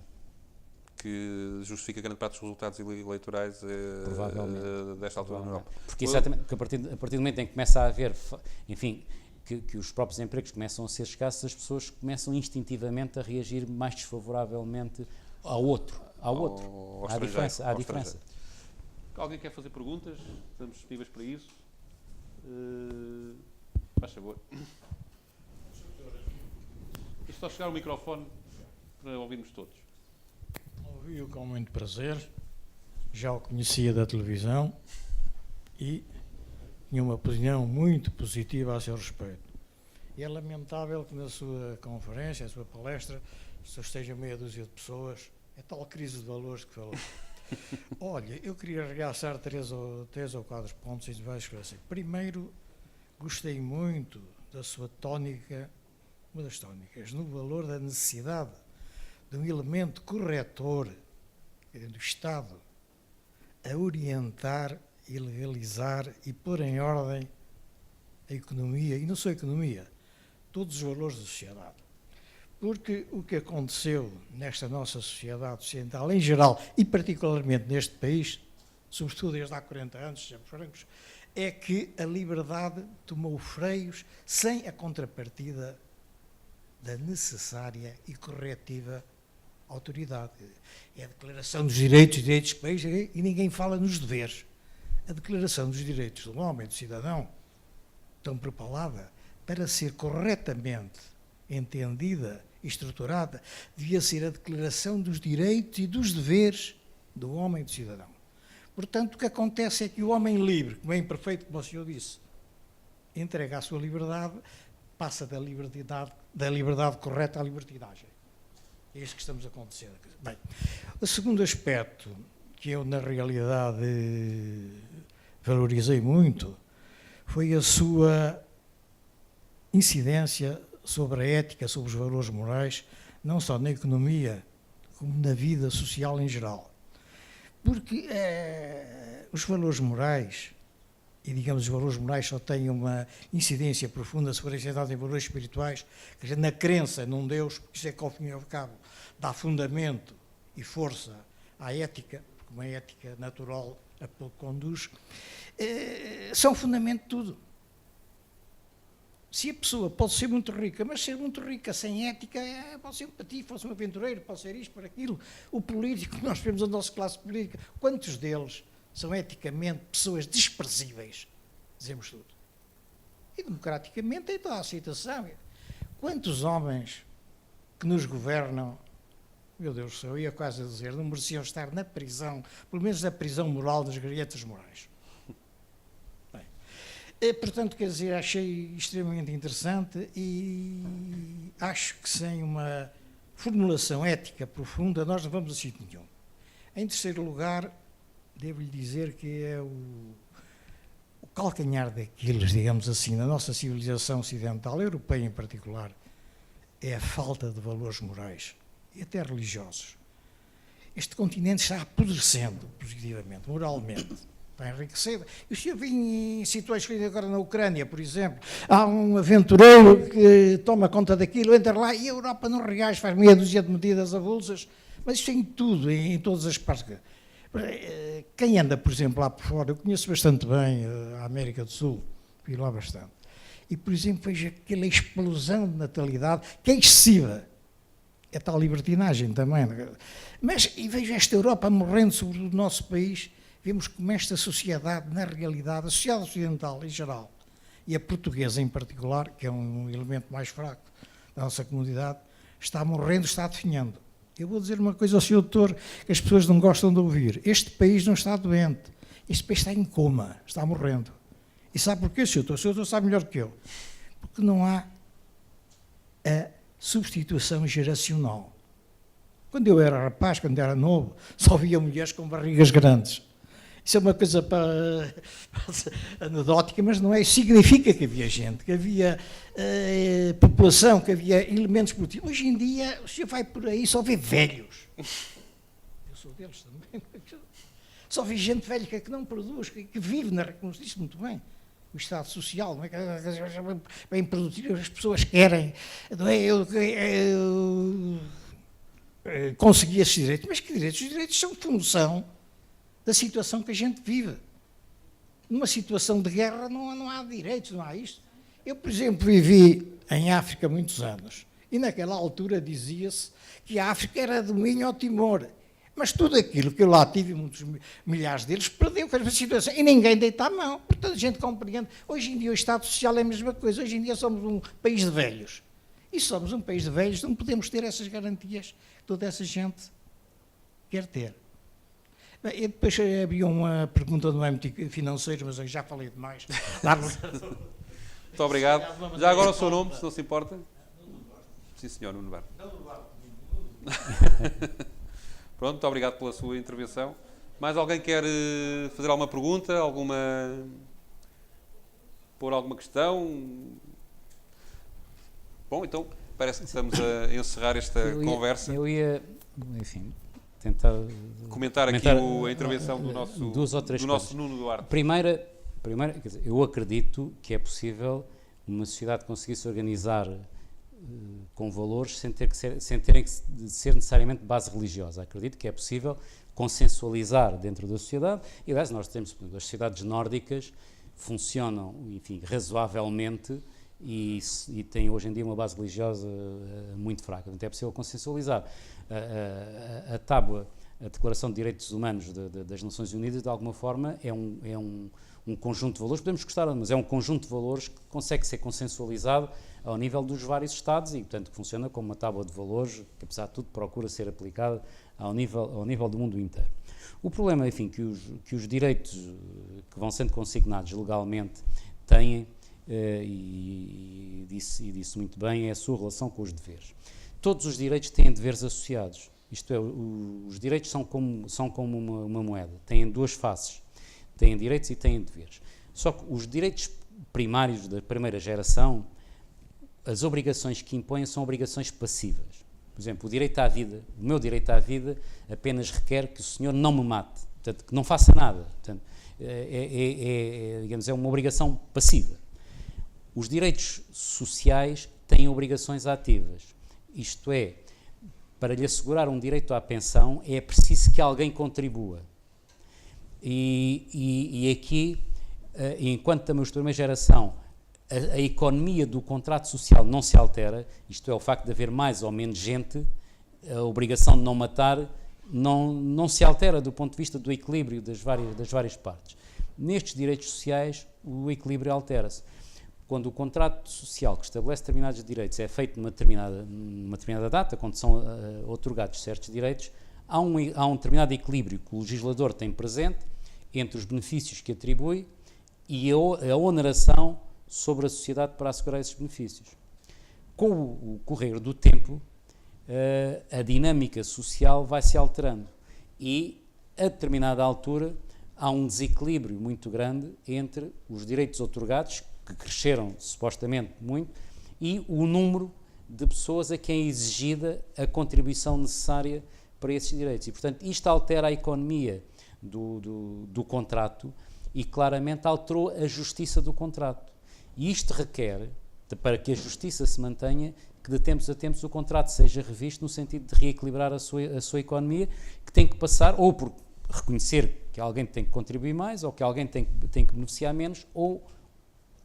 Que justifica grande parte dos resultados eleitorais desta altura na Europa. Porque, exatamente, porque a partir do momento em que começa a haver, enfim... Que os próprios empregos começam a ser escassos, as pessoas começam instintivamente a reagir mais desfavoravelmente à diferença. Alguém quer fazer perguntas? Estamos disponíveis para isso. Faz favor. Deixa só chegar o microfone para ouvirmos todos. Ouvi-o com muito prazer, já o conhecia da televisão e tinha uma opinião muito positiva a seu respeito. E é lamentável que na sua conferência, na sua palestra, só estejam meia dúzia de pessoas. É tal crise de valores que falou. Olha, eu queria realçar três ou quatro pontos e vai esclarecer. Primeiro, gostei muito da sua tónica, uma das tónicas, no valor da necessidade de um elemento corretor do Estado a orientar e legalizar e pôr em ordem a economia, e não só a economia, todos os valores da sociedade. Porque o que aconteceu nesta nossa sociedade ocidental em geral, e particularmente neste país, sobretudo desde há 40 anos, sejamos francos, é que a liberdade tomou freios sem a contrapartida da necessária e corretiva autoridade. É a Declaração dos Direitos do país e ninguém fala nos deveres. A Declaração dos Direitos do Homem e do Cidadão, tão propalada, para ser corretamente entendida e estruturada, devia ser a Declaração dos Direitos e dos Deveres do Homem e do Cidadão. Portanto, o que acontece é que o homem livre, como é imperfeito, como o senhor disse, entrega a sua liberdade, passa da liberdade correta à libertinagem. É isso que estamos a acontecer. Bem, o segundo aspecto que eu, na realidade, valorizei muito, foi a sua incidência sobre a ética, sobre os valores morais, não só na economia, como na vida social em geral. Porque os valores morais, e digamos os valores morais só têm uma incidência profunda sobre a sociedade em valores espirituais, quer dizer, na crença num Deus, isso é que ao fim e ao cabo dá fundamento e força à ética, como a ética natural a pouco conduz, são fundamento de tudo. Se a pessoa pode ser muito rica, mas ser muito rica sem ética, pode ser um patife, pode ser um aventureiro, pode ser isto, por aquilo. O político, nós vemos a nossa classe política, quantos deles são eticamente pessoas desprezíveis? Dizemos tudo. E democraticamente, então, a aceitação. Quantos homens que nos governam meu Deus do céu, eu ia quase a dizer, não mereciam estar na prisão, pelo menos na prisão moral das Garietas Morais. Bem, portanto, quer dizer, achei extremamente interessante e acho que sem uma formulação ética profunda nós não vamos a sítio nenhum. Em terceiro lugar, devo-lhe dizer que é o calcanhar daqueles, digamos assim, na nossa civilização ocidental, europeia em particular, é a falta de valores morais e até religiosos. Este continente está apodrecendo positivamente, moralmente, está enriquecendo. E o senhor vê em situações agora na Ucrânia, por exemplo, há um aventureiro que toma conta daquilo, entra lá e a Europa não reage, faz meia dúzia de medidas avulsas, mas isto é em tudo, em todas as partes. Quem anda, por exemplo, lá por fora, eu conheço bastante bem a América do Sul, vi lá bastante, e, por exemplo, vejo aquela explosão de natalidade, que é excessiva, é tal libertinagem também, mas, e vejo esta Europa morrendo sobre o nosso país, vemos como esta sociedade, na realidade, a sociedade ocidental em geral, e a portuguesa em particular, que é um elemento mais fraco da nossa comunidade, está morrendo, está definhando. Eu vou dizer uma coisa ao Sr. Doutor que as pessoas não gostam de ouvir. Este país não está doente. Este país está em coma, está morrendo. E sabe porquê, Sr. Doutor? O Sr. Doutor sabe melhor que eu. Porque não há a substituição geracional. Quando eu era rapaz, quando era novo, só via mulheres com barrigas grandes. Isso é uma coisa anedótica, mas não é. Isso significa que havia gente, que havia população, que havia elementos produtivos. Hoje em dia, o senhor vai por aí, só vê velhos. Eu sou deles também. Só vê gente velha que não produz, que vive na reconstrução. Diz muito bem. O Estado Social, não é? Bem produtivo, as pessoas querem. Não é? Eu consegui esses direitos. Mas que direitos? Os direitos são função da situação que a gente vive. Numa situação de guerra não há direitos, não há isto. Eu, por exemplo, vivi em África muitos anos e naquela altura dizia-se que a África era domínio ao Timor. Mas tudo aquilo que eu lá tive, muitos milhares deles, perdeu com a situação e ninguém deita a mão. Portanto, a gente compreende. Hoje em dia o Estado Social é a mesma coisa. Hoje em dia somos um país de velhos. E se somos um país de velhos, não podemos ter essas garantias que toda essa gente quer ter. E depois havia uma pergunta do âmbito financeiro, mas eu já falei demais. Muito obrigado. Já agora o seu nome, se não se importa? Sim, senhor, Nuno Duarte. Pronto, muito obrigado pela sua intervenção. Mais alguém quer fazer alguma pergunta? Pôr alguma questão? Bom, então parece que estamos a encerrar esta conversa. Eu ia, enfim, tentar comentar aqui a intervenção do nosso Nuno Duarte. Primeira, quer dizer, eu acredito que é possível uma sociedade conseguir se organizar com valores sem terem que ser necessariamente de base religiosa. Acredito que é possível consensualizar dentro da sociedade e, aliás, nós temos as sociedades nórdicas funcionam, enfim, razoavelmente e têm hoje em dia uma base religiosa muito fraca. Portanto, é possível consensualizar. A tábua, a Declaração de Direitos Humanos das Nações Unidas, de alguma forma, é um conjunto de valores, podemos gostar, mas é um conjunto de valores que consegue ser consensualizado ao nível dos vários Estados e, portanto, que funciona como uma tábua de valores que, apesar de tudo, procura ser aplicada ao nível do mundo inteiro. O problema, enfim, que os direitos que vão sendo consignados legalmente têm, e disse muito bem, é a sua relação com os deveres. Todos os direitos têm deveres associados, isto é, os direitos são como uma moeda, têm duas faces, têm direitos e têm deveres. Só que os direitos primários da primeira geração, as obrigações que impõem são obrigações passivas. Por exemplo, o direito à vida, o meu direito à vida apenas requer que o senhor não me mate, portanto, que não faça nada. Portanto, digamos, é uma obrigação passiva. Os direitos sociais têm obrigações ativas. Isto é, para lhe assegurar um direito à pensão, é preciso que alguém contribua. E aqui, enquanto também os de primeira geração, a economia do contrato social não se altera, isto é, o facto de haver mais ou menos gente, a obrigação de não matar não se altera do ponto de vista do equilíbrio das várias partes. Nestes direitos sociais, o equilíbrio altera-se. quando o contrato social que estabelece determinados direitos é feito numa determinada data, quando são outorgados certos direitos, há um determinado equilíbrio que o legislador tem presente entre os benefícios que atribui e a oneração sobre a sociedade para assegurar esses benefícios. Com o correr do tempo, a dinâmica social vai se alterando e, a determinada altura, há um desequilíbrio muito grande entre os direitos outorgados, que cresceram supostamente muito, e o número de pessoas a quem é exigida a contribuição necessária para esses direitos. E, portanto, isto altera a economia do contrato e claramente alterou a justiça do contrato. E isto requer, para que a justiça se mantenha, que de tempos a tempos o contrato seja revisto no sentido de reequilibrar a sua economia, que tem que passar ou por reconhecer que alguém tem que contribuir mais, ou que alguém tem que beneficiar menos, ou...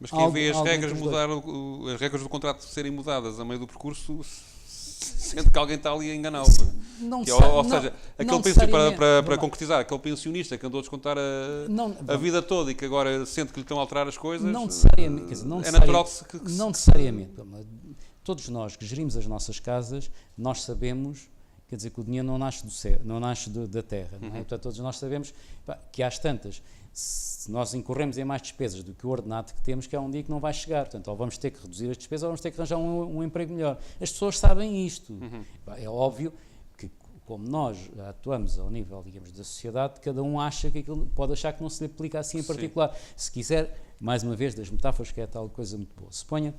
Mas quem vê as regras as regras do contrato serem mudadas a meio do percurso, sente que alguém está ali a enganá-lo. Ou seja, aquele pensionista, para concretizar, aquele pensionista que andou a descontar a vida toda e que agora sente que lhe estão a alterar as coisas, não necessariamente, quer dizer, é natural que não necessariamente. Todos nós que gerimos as nossas casas, nós sabemos, quer dizer, que o dinheiro não nasce do céu, não nasce da terra. Não é? Portanto, todos nós sabemos que às tantas, se nós incorremos em mais despesas do que o ordenado que temos, que é um dia que não vai chegar. Portanto, ou vamos ter que reduzir as despesas ou vamos ter que arranjar um emprego melhor. As pessoas sabem isto. É óbvio que, como nós atuamos ao nível, digamos, da sociedade, cada um acha que aquilo pode achar que não se lhe aplica assim em particular. Se quiser, mais uma vez, das metáforas, que é tal coisa muito boa. Suponha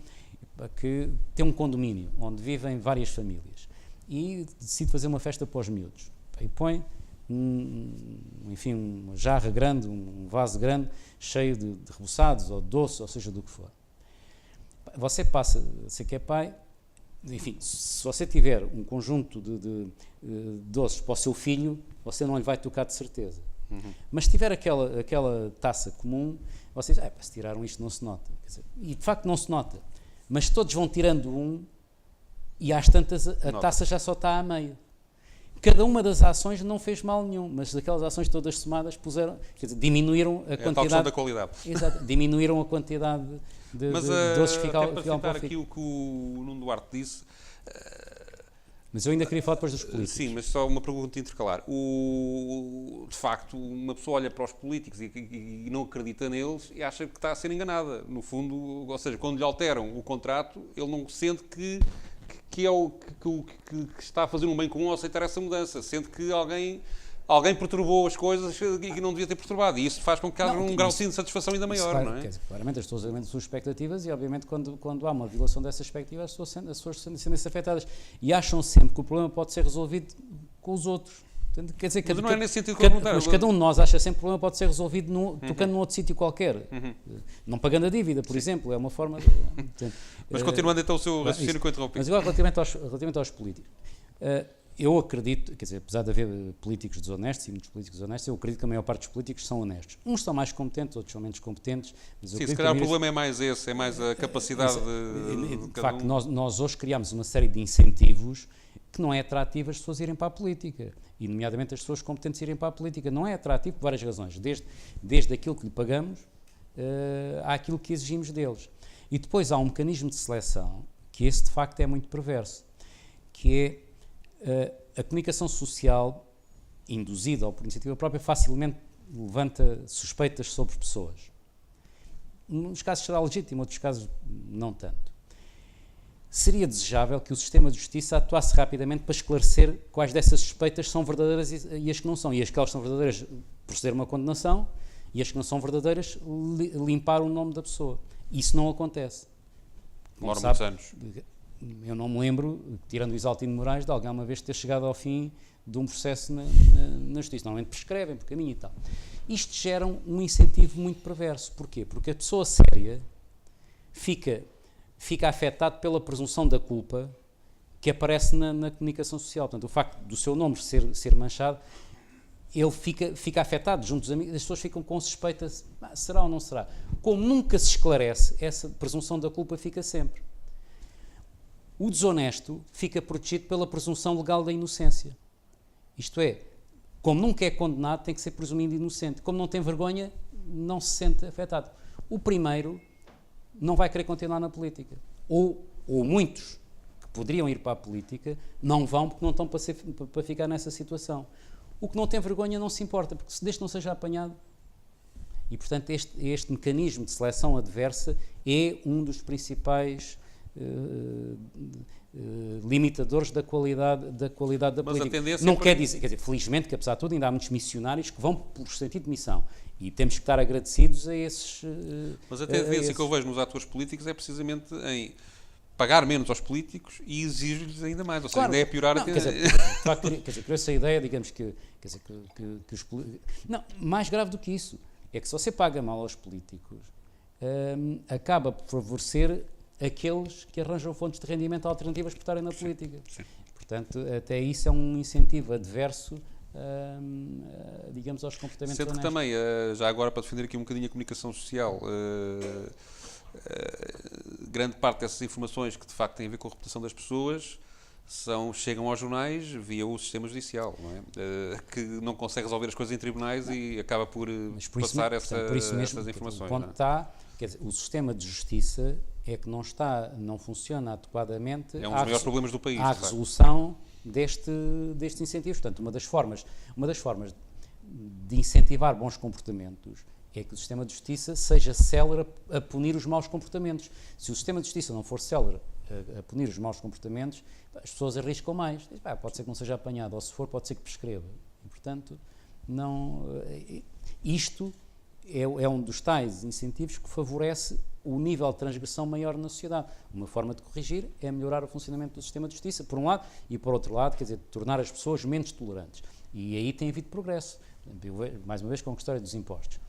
que tem um condomínio onde vivem várias famílias e decide fazer uma festa para os miúdos. E põe uma jarra grande, um vaso grande, cheio de reboçados ou de doces, ou seja, do que for. Você passa, você que é pai, enfim, se você tiver um conjunto de doces para o seu filho, você não lhe vai tocar de certeza. Mas se tiver aquela taça comum, vocês, se tiraram isto não se nota. Quer dizer, e de facto não se nota. Mas todos vão tirando um e às tantas a taça já só está à meia. Cada uma das ações não fez mal nenhum, mas aquelas ações todas somadas diminuíram a quantidade... É a questão da qualidade. Exato, diminuíram a quantidade de doces que ficavam para citar aqui o que o Nuno Duarte disse... Mas eu ainda queria falar depois dos políticos. Sim, mas só uma pergunta intercalar. De facto, uma pessoa olha para os políticos e não acredita neles e acha que está a ser enganada. No fundo, ou seja, quando lhe alteram o contrato, ele não sente que está a fazer um bem comum ao aceitar essa mudança. Sente que alguém perturbou as coisas e que não devia ter perturbado. E isso faz com que haja um grau de satisfação ainda maior, não é? Claramente as pessoas alimentam as suas expectativas e, obviamente, quando há uma violação dessas expectativas, as pessoas sentem-se afetadas. E acham sempre que o problema pode ser resolvido com os outros. Quer dizer, mas não é nesse sentido que eu mas cada um de nós acha sempre que o problema pode ser resolvido tocando num outro sítio qualquer. Não pagando a dívida, por exemplo. É uma forma... Mas continuando então o seu raciocínio que eu interrompi. Mas agora, relativamente aos políticos. Eu acredito, quer dizer, apesar de haver políticos desonestos e muitos políticos desonestos, eu acredito que a maior parte dos políticos são honestos. Uns são mais competentes, outros são menos competentes. Mas sim, se calhar o problema é mais esse, é mais a capacidade de facto, nós hoje criámos uma série de incentivos que não é atrativo as pessoas irem para a política, e nomeadamente as pessoas competentes irem para a política. Não é atrativo por várias razões, desde aquilo que lhe pagamos àquilo que exigimos deles. E depois há um mecanismo de seleção, que esse de facto é muito perverso, que é a comunicação social induzida ou por iniciativa própria facilmente levanta suspeitas sobre pessoas. Nos casos será legítimo, outros casos não tanto. Seria desejável que o sistema de justiça atuasse rapidamente para esclarecer quais dessas suspeitas são verdadeiras e as que não são. E as que elas são verdadeiras, proceder a uma condenação, e as que não são verdadeiras, limpar o nome da pessoa. Isso não acontece. Demora muitos anos. Eu não me lembro, tirando o Isaltino Moraes, de alguma vez ter chegado ao fim de um processo na justiça. Normalmente prescrevem por caminho e tal. Isto gera um incentivo muito perverso. Porquê? Porque a pessoa séria fica afetada pela presunção da culpa que aparece na comunicação social. Portanto, o facto do seu nome ser manchado, ele fica afetado junto dos amigos, as pessoas ficam com suspeitas, será ou não será? Como nunca se esclarece, essa presunção da culpa fica sempre. O desonesto fica protegido pela presunção legal da inocência. Isto é, como nunca é condenado, tem que ser presumido inocente. Como não tem vergonha, não se sente afetado. O primeiro não vai querer continuar na política. Ou muitos que poderiam ir para a política não vão porque não estão para ficar nessa situação. O que não tem vergonha não se importa, porque desde que não seja apanhado. E, portanto, este mecanismo de seleção adversa é um dos principais limitadores da qualidade da política. A tendência não quer dizer, felizmente, que apesar de tudo ainda há muitos missionários que vão por sentido de missão e temos que estar agradecidos a esses... Mas a tendência que eu vejo nos atores políticos é precisamente em pagar menos aos políticos e exigir-lhes ainda mais, ou seja, ainda é piorar a tendência. De facto, criou essa ideia, digamos que os políticos... Não, mais grave do que isso, é que se você paga mal aos políticos, acaba por favorecer aqueles que arranjam fontes de rendimento alternativas para estarem na política. Sim. Portanto, até isso é um incentivo adverso, digamos, aos comportamentos Sendo que honestos. também, já agora para defender aqui um bocadinho a comunicação social, grande parte dessas informações que de facto têm a ver com a reputação das pessoas chegam aos jornais via o sistema judicial, não é? Que não consegue resolver as coisas em tribunais e acaba por passar essas informações. O ponto está, quer dizer, o sistema de justiça é que não funciona adequadamente é um dos maiores problemas do país. à resolução destes incentivos. Portanto, uma das formas de incentivar bons comportamentos é que o sistema de justiça seja célere a punir os maus comportamentos. Se o sistema de justiça não for célere a punir os maus comportamentos, as pessoas arriscam mais. Pode ser que não seja apanhado, ou se for, pode ser que prescreva. E, portanto, isto é um dos tais incentivos que favorece o nível de transgressão maior na sociedade. Uma forma de corrigir é melhorar o funcionamento do sistema de justiça, por um lado, e por outro lado, quer dizer, tornar as pessoas menos tolerantes. E aí tem havido progresso. Mais uma vez, com a história dos impostos.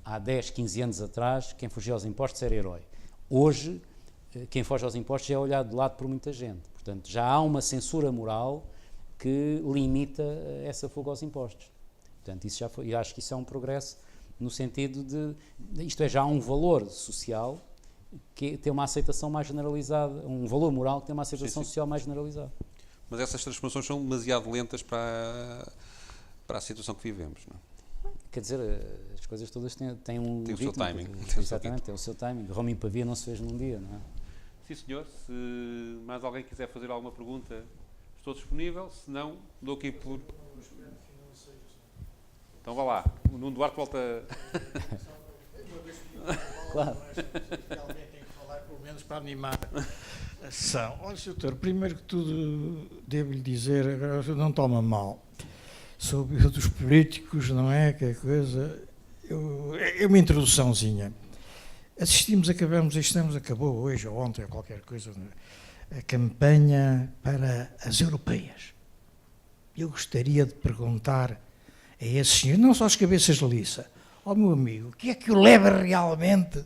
Há 10, 15 anos atrás, quem fugia aos impostos era herói. Hoje, quem foge aos impostos é olhado de lado por muita gente. Portanto, já há uma censura moral que limita essa fuga aos impostos. Portanto, isso já foi, e acho que isso é um progresso no sentido de, isto é, já há um valor social que tem uma aceitação mais generalizada, um valor moral que tem uma aceitação social mais generalizada. Mas essas transformações são demasiado lentas para a situação que vivemos, não é? Quer dizer, as coisas todas têm um tem ritmo. O seu timing. Exatamente, tem o seu timing. Roma em Pavia não se fez num dia, não é? Sim, senhor. Se mais alguém quiser fazer alguma pergunta, estou disponível. Se não, dou aqui por... Então vá lá. O Nuno Duarte volta... Claro. Alguém tem que falar, pelo menos, para animar a sessão. Olha, Sr. Doutor, primeiro que tudo, devo-lhe dizer, agora não toma mal, sobre o dos políticos, não é? Que coisa... É uma introduçãozinha. Acabou hoje ou ontem, ou qualquer coisa, a campanha para as europeias. Eu gostaria de perguntar a esses senhores, não só as cabeças de liça, meu amigo, o que é que o leva realmente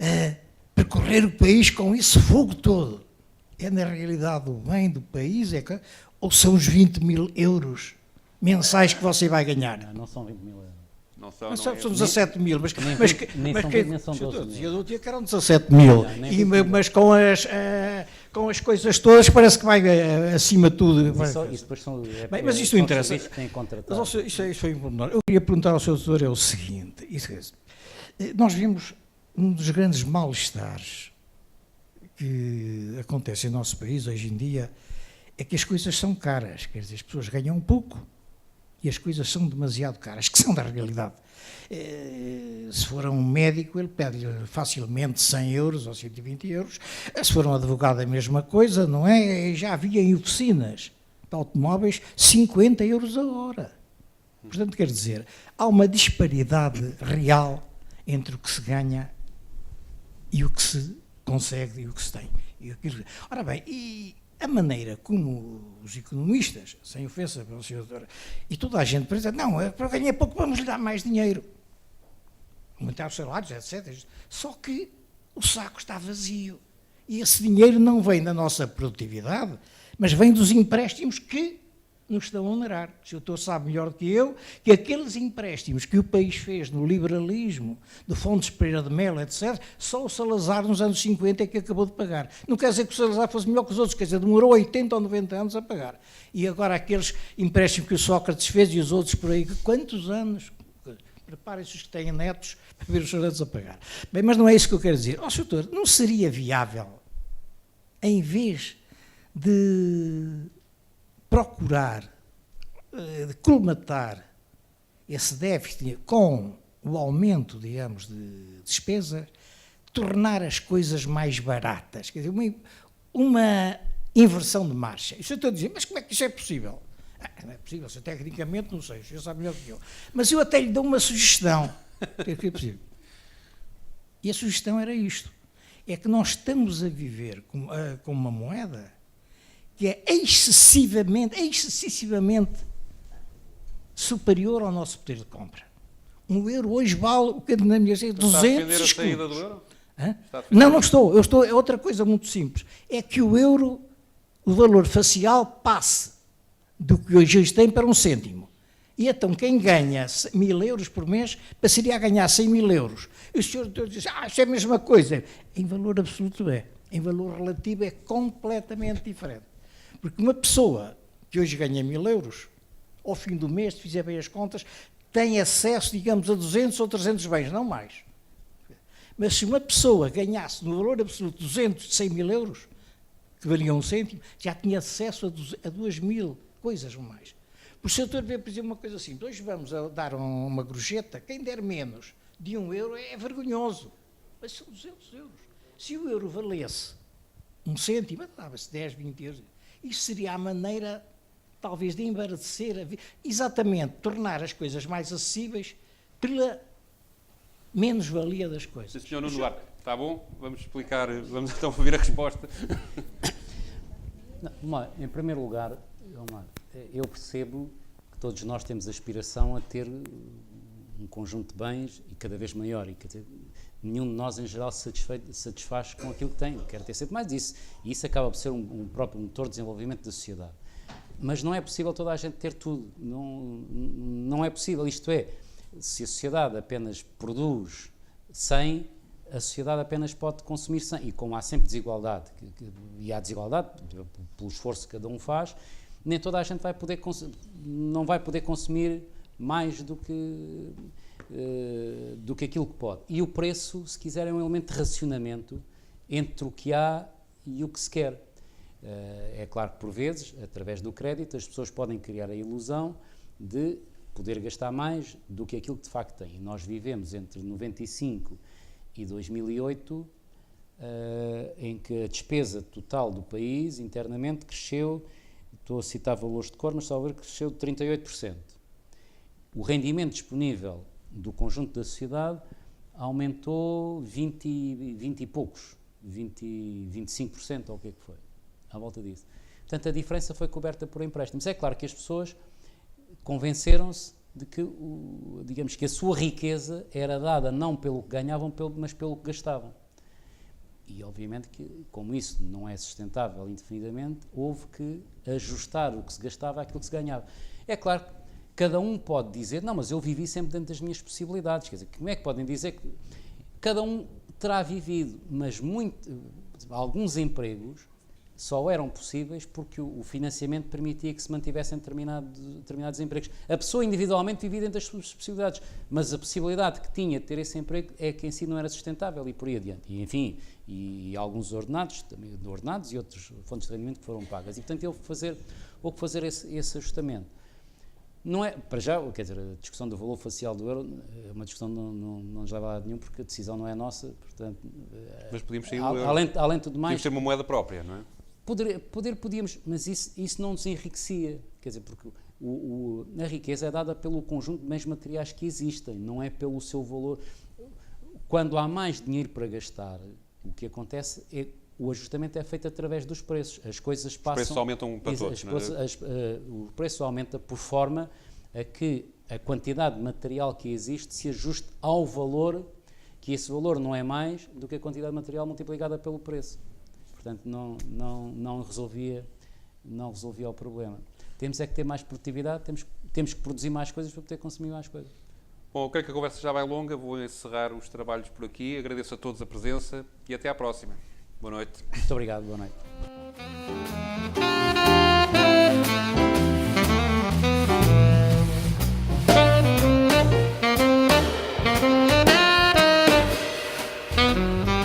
a percorrer o país com esse fogo todo? É na realidade o bem do país, ou são os 20 mil euros mensais que você vai ganhar? Não são 20 mil euros. Não são 17 mil, mas nem são 12 mil. Eu não tinha que eram 17 mil, mas com as coisas todas parece que vai acima de tudo. Mas isto não interessa. Mas isso foi um pormenor. Eu queria perguntar ao Sr. Doutor o seguinte, nós vimos um dos grandes mal-estares que acontece em nosso país hoje em dia, é que as coisas são caras, quer dizer, as pessoas ganham pouco e as coisas são demasiado caras, que são da realidade. Se for a um médico, ele pede facilmente 100 euros ou 120 euros. Se for um advogado, a mesma coisa, não é? Já havia em oficinas de automóveis 50 euros a hora. Portanto, quer dizer, há uma disparidade real entre o que se ganha e o que se consegue e o que se tem. Ora bem, e a maneira como os economistas, sem ofensa pelo Sr. Doutor, e toda a gente pensa, não, para ganhar pouco vamos lhe dar mais dinheiro, aumentar os salários, etc. Só que o saco está vazio e esse dinheiro não vem da nossa produtividade, mas vem dos empréstimos que nos estão a onerar. O Sr. Doutor sabe melhor do que eu que aqueles empréstimos que o país fez no liberalismo, do Fontes Pereira de Melo, etc., só o Salazar nos anos 50 é que acabou de pagar. Não quer dizer que o Salazar fosse melhor que os outros, quer dizer, demorou 80 ou 90 anos a pagar. E agora aqueles empréstimos que o Sócrates fez e os outros por aí, quantos anos? Preparem-se os que têm netos para ver os seus netos a pagar. Bem, mas não é isso que eu quero dizer. Ó, Sr. Doutor, não seria viável, em vez de procurar, de colmatar esse déficit com o aumento, digamos, de despesas, tornar as coisas mais baratas? Quer dizer, uma inversão de marcha. Isso eu estou a dizer, mas como é que isso é possível? Não é possível, se tecnicamente não sei, você sabe melhor que eu. Mas eu até lhe dou uma sugestão. Que é possível. E a sugestão era isto. É que nós estamos a viver com uma moeda que é excessivamente superior ao nosso poder de compra. Um euro hoje vale, o que na minha 200 Está a defender a saída do euro? Não estou. Eu estou. É outra coisa muito simples. É que o euro, o valor facial, passe do que hoje tem para 1 cêntimo. E então quem ganha 1.000 euros por mês passaria a ganhar 100.000 euros. E o senhor diz, isso é a mesma coisa. Em valor absoluto é. Em valor relativo é completamente diferente. Porque uma pessoa que hoje ganha 1.000 euros, ao fim do mês, se fizer bem as contas, tem acesso, digamos, a 200 ou 300 bens, não mais. Mas se uma pessoa ganhasse no valor absoluto 100.000 euros, que valiam 1 cêntimo, já tinha acesso a 2.000 coisas mais. Por isso eu estou a ver, por exemplo, uma coisa assim, hoje vamos a dar uma gorjeta, quem der menos de 1 euro é vergonhoso. Mas são 200 euros. Se o euro valesse 1 cêntimo, dava-se 10, 20 euros. Isso seria a maneira, talvez, de embaraçar a vida. Exatamente, tornar as coisas mais acessíveis pela menos-valia das coisas. Sr. Nuno Duarte, está bom? Vamos explicar, vamos então ouvir a resposta. Não, em primeiro lugar, eu percebo que todos nós temos aspiração a ter um conjunto de bens e cada vez maior, e quer dizer, nenhum de nós em geral se satisfaz com aquilo que tem, quer ter sempre mais disso, e isso acaba por ser um próprio motor de desenvolvimento da sociedade. Mas não é possível toda a gente ter tudo, não é possível, isto é, se a sociedade apenas produz 100, a sociedade apenas pode consumir 100, e como há sempre desigualdade, e há desigualdade pelo esforço que cada um faz, nem toda a gente não vai poder consumir mais do que aquilo que pode. E o preço, se quiser, é um elemento de racionamento entre o que há e o que se quer. É claro que, por vezes, através do crédito, as pessoas podem criar a ilusão de poder gastar mais do que aquilo que de facto têm. Nós vivemos entre 95 e 2008, em que a despesa total do país, internamente, cresceu, estou a citar valores de cor, mas só ver que cresceu de 38%. O rendimento disponível do conjunto da sociedade aumentou 20 e poucos, 25%, ou o que é que foi, à volta disso. Portanto, a diferença foi coberta por empréstimos. É claro que as pessoas convenceram-se de que, digamos, que a sua riqueza era dada não pelo que ganhavam, mas pelo que gastavam. E, obviamente, que como isso não é sustentável indefinidamente, houve que ajustar o que se gastava àquilo que se ganhava. É claro que cada um pode dizer, não, mas eu vivi sempre dentro das minhas possibilidades. Quer dizer, como é que podem dizer que cada um terá vivido, mas alguns empregos só eram possíveis porque o financiamento permitia que se mantivessem determinados empregos. A pessoa individualmente vivia dentro das suas possibilidades, mas a possibilidade que tinha de ter esse emprego é que em si não era sustentável e por aí adiante. E, enfim, e alguns ordenados e outras fontes de rendimento que foram pagas. E, portanto, houve que fazer esse ajustamento. Não é, para já, quer dizer, a discussão do valor facial do euro é uma discussão que não nos leva a lado nenhum, porque a decisão não é nossa, portanto... Mas podíamos sair do euro. Além de tudo mais... Podíamos ter uma moeda própria, não é? Podíamos, mas isso não nos enriquecia, quer dizer, porque a riqueza é dada pelo conjunto de bens materiais que existem, não é pelo seu valor. Quando há mais dinheiro para gastar, o que acontece é o ajustamento é feito através dos preços. As coisas passam... Os preços aumentam para todos, não é? O preço aumenta por forma a que a quantidade de material que existe se ajuste ao valor, que esse valor não é mais do que a quantidade de material multiplicada pelo preço. Portanto, não resolvia o problema. Temos é que ter mais produtividade, temos que produzir mais coisas para poder consumir mais coisas. Bom, eu creio que a conversa já vai longa, vou encerrar os trabalhos por aqui. Agradeço a todos a presença e até à próxima. Boa noite. Muito obrigado, boa noite. Obrigado.